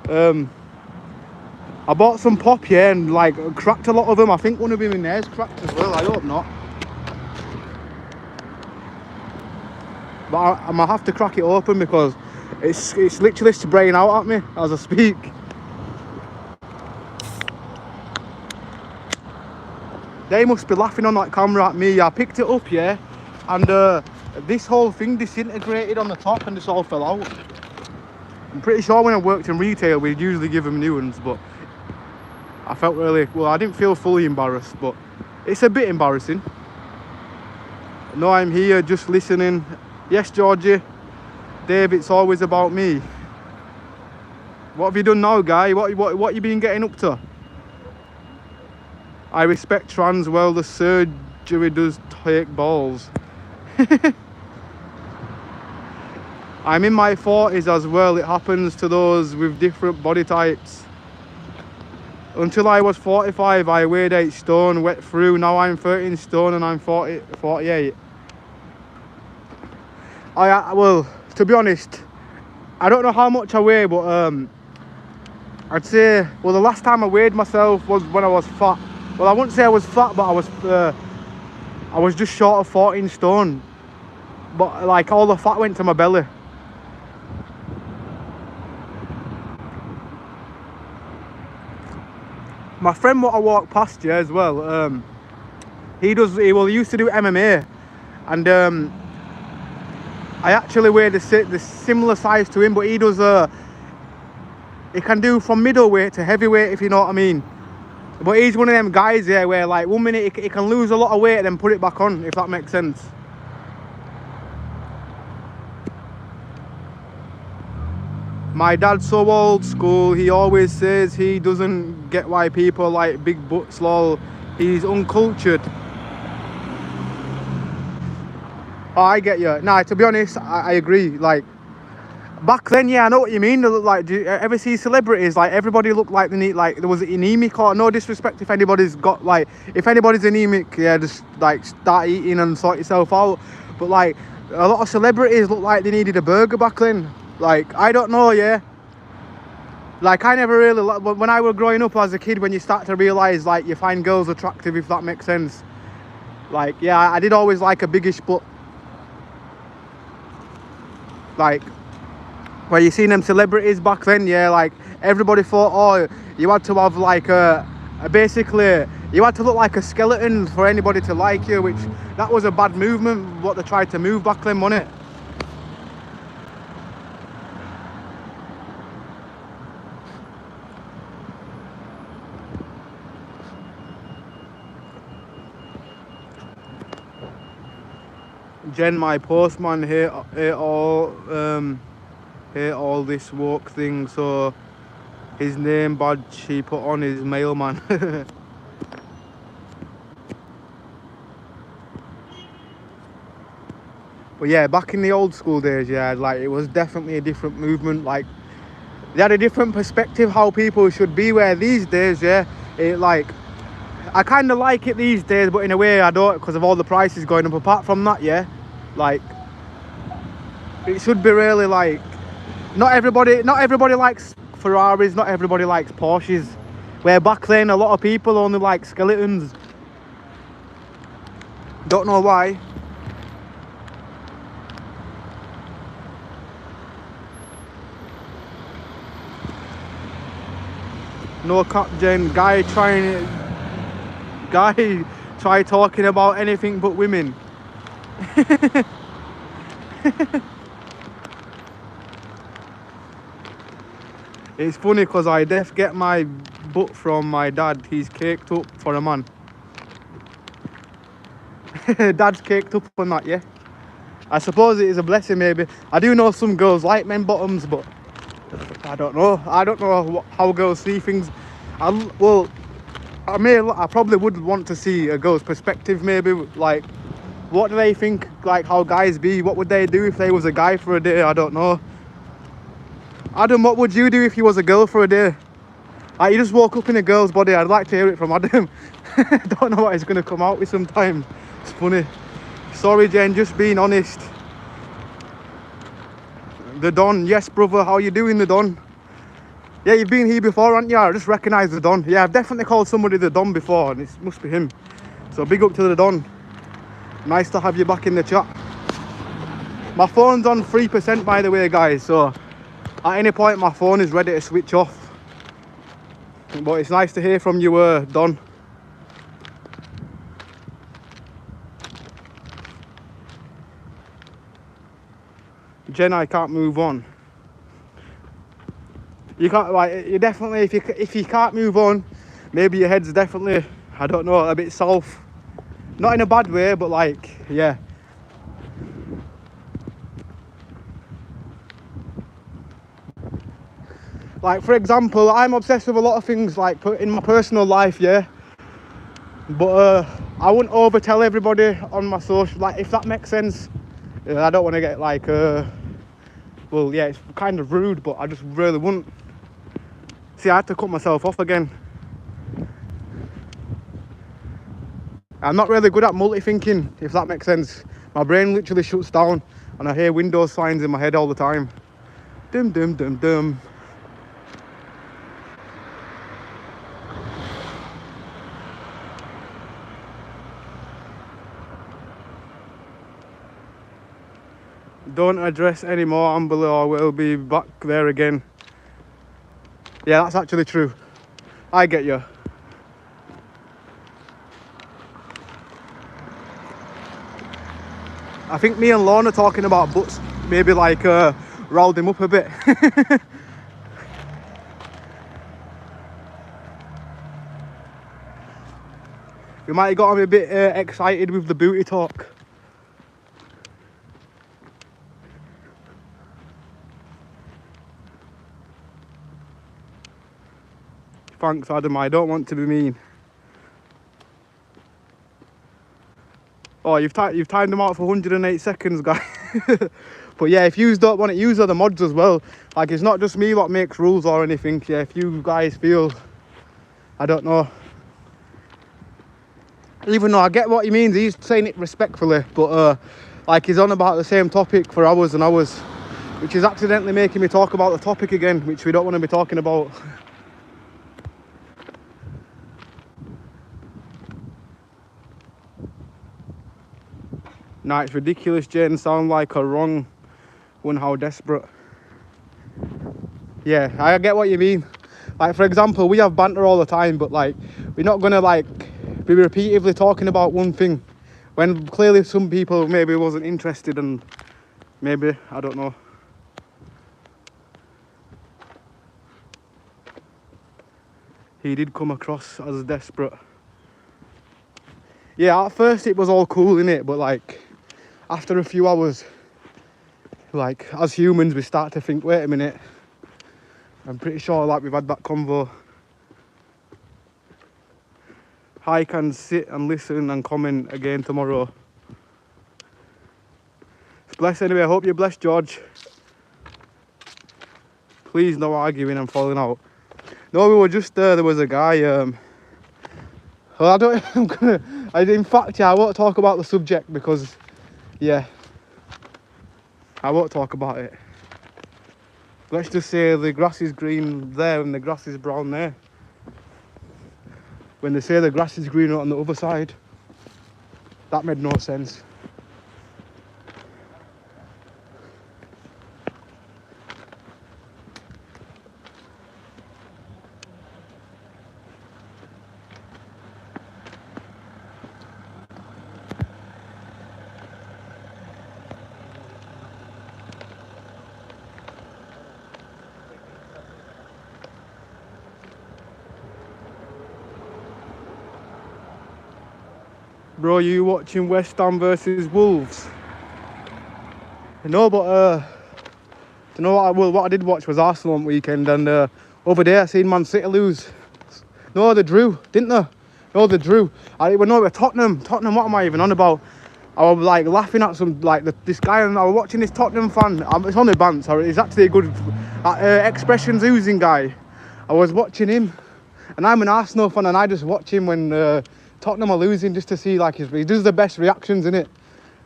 Speaker 1: I bought some pop, yeah, and like cracked a lot of them. I think one of them in there's cracked as well. I hope not. But I'm gonna have to crack it open because it's literally spraying out at me as I speak. They must be laughing on that camera at me. I picked it up, yeah, and this whole thing disintegrated on the top and this all fell out. I'm pretty sure when I worked in retail we'd usually give them new ones, but I felt really, well, I didn't feel fully embarrassed, but it's a bit embarrassing. No, I'm here just listening. Yes, Georgie. Dave, it's always about me. What have you done now, guy? What you been getting up to? I respect trans, well, the surgery does take balls. I'm in my 40s as well. It happens to those with different body types. Until I was 45, I weighed 8 stone, wet through. Now I'm 13 stone and I'm 48. Well, to be honest, I don't know how much I weigh, but I'd say, well, the last time I weighed myself was when I was fat. Well, I wouldn't say I was fat, but I was just short of 14 stone. But like all the fat went to my belly. My friend what I walked past you as well, he used to do MMA, and I actually weigh the similar size to him, but he can do from middleweight to heavyweight, if you know what I mean. But he's one of them guys, yeah, where like 1 minute he can lose a lot of weight and then put it back on, if that makes sense. My dad's so old school, he always says he doesn't get why people like big butts, lol. He's uncultured. Oh, I get you. Nah, to be honest, I agree. Like, back then, yeah, I know what you mean. Like, do you ever see celebrities? Like, everybody looked like they need, like, there was anemic, or no disrespect if anybody's got, like, if anybody's anemic, yeah, just, like, start eating and sort yourself out. But, like, a lot of celebrities looked like they needed a burger back then. Like, I don't know, yeah. Like, I never really, when I was growing up as a kid, when you start to realise, like, you find girls attractive, if that makes sense. Like, yeah, I did always like a biggish butt. Like, where you seen them celebrities back then, yeah, like everybody thought, oh, you had to have like basically you had to look like a skeleton for anybody to like you, which that was a bad movement what they tried to move back then, wasn't it? Jen, my postman, hate all this woke thing, so his name badge he put on his mailman. But yeah, back in the old school days, yeah, like it was definitely a different movement. Like they had a different perspective how people should be. Where these days, yeah, it like I kind of like it these days, but in a way I don't, because of all the prices going up. Apart from that, yeah, like it should be really like not everybody likes Ferraris, not everybody likes Porsches. Where back then a lot of people only like skeletons. Don't know why. No cap, Jen. Guy try talking about anything but women. It's funny because I def get my butt from my dad. He's caked up for a man. Dad's caked up on that, yeah. I suppose it is a blessing, maybe. I do know some girls like men bottoms, but I don't know. I don't know how girls see things. I probably would want to see a girl's perspective, maybe. Like, what do they think? Like, how guys be? What would they do if they was a guy for a day? I don't know. Adam, what would you do if you was a girl for a day? Like, you just woke up in a girl's body. I'd like to hear it from Adam. Don't know what he's gonna come out with sometimes. It's funny. Sorry, Jen, just being honest. The Don, yes, brother. How you doing, the Don? Yeah, you've been here before, haven't you? I just recognise the Don. Yeah, I've definitely called somebody the Don before, and it must be him. So big up to the Don. Nice to have you back in the chat. My phone's on 3%, by the way, guys. So at any point, my phone is ready to switch off. But it's nice to hear from you, Don. Jen, I can't move on. You can't, like, you definitely, if you can't move on, maybe your head's definitely, I don't know, a bit south. Not in a bad way, but like, yeah. Like, for example, I'm obsessed with a lot of things, like, in my personal life, yeah. But I wouldn't over tell everybody on my social, like, if that makes sense. I don't want to get like, well, yeah, it's kind of rude, but I just really wouldn't. See, I had to cut myself off again. I'm not really good at multi-thinking, if that makes sense. My brain literally shuts down and I hear Windows signs in my head all the time. Dum dum dum dum. Don't address anymore, Ambler, or we'll be back there again. Yeah, that's actually true. I get you. I think me and Lorna talking about butts maybe like riled him up a bit. We might have got him a bit excited with the booty talk. Thanks, Adam. I don't want to be mean. Oh, you've timed them out for 108 seconds, guys. But yeah, if you don't want it, use other mods as well. Like, it's not just me that makes rules or anything. Yeah, if you guys feel, I don't know. Even though I get what he means, he's saying it respectfully, but like, he's on about the same topic for hours and hours, which is accidentally making me talk about the topic again, which we don't want to be talking about. Nah, it's ridiculous, Jane. Sound like a wrong one. How desperate. Yeah, I get what you mean. Like, for example, we have banter all the time, but like, we're not gonna like be repeatedly talking about one thing when clearly some people maybe wasn't interested, and maybe, I don't know. He did come across as desperate. Yeah, at first it was all cool, innit? But like, after a few hours, like, as humans, we start to think, wait a minute, I'm pretty sure like we've had that convo. I can sit and listen and comment again tomorrow. Bless anyway, I hope you're blessed, George. Please no arguing and falling out. No, we were just there was a guy, well, in fact, yeah, I won't talk about the subject because, yeah, I won't talk about it. Let's just say the grass is green there and the grass is brown there. When they say the grass is green on the other side, that made no sense. Bro, you watching West Ham versus Wolves? No, but you know what I did watch was Arsenal on weekend, and over there I seen Man City lose. No, they drew, didn't they? No, they drew. We're Tottenham. Tottenham, what am I even on about? I was like laughing at some, like this guy, and I was watching this Tottenham fan. It's on the banter. He's actually a good expressions oozing guy. I was watching him, and I'm an Arsenal fan, and I just watch him when Tottenham are losing, just to see like he does the best reactions in it.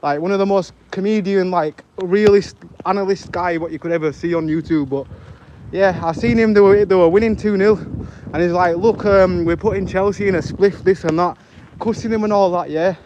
Speaker 1: Like one of the most comedian, like realist, analyst guy what you could ever see on YouTube. But yeah, I seen him. They were winning 2-0, and he's like, look, we're putting Chelsea in a spliff, this and that, cussing him and all that. Yeah.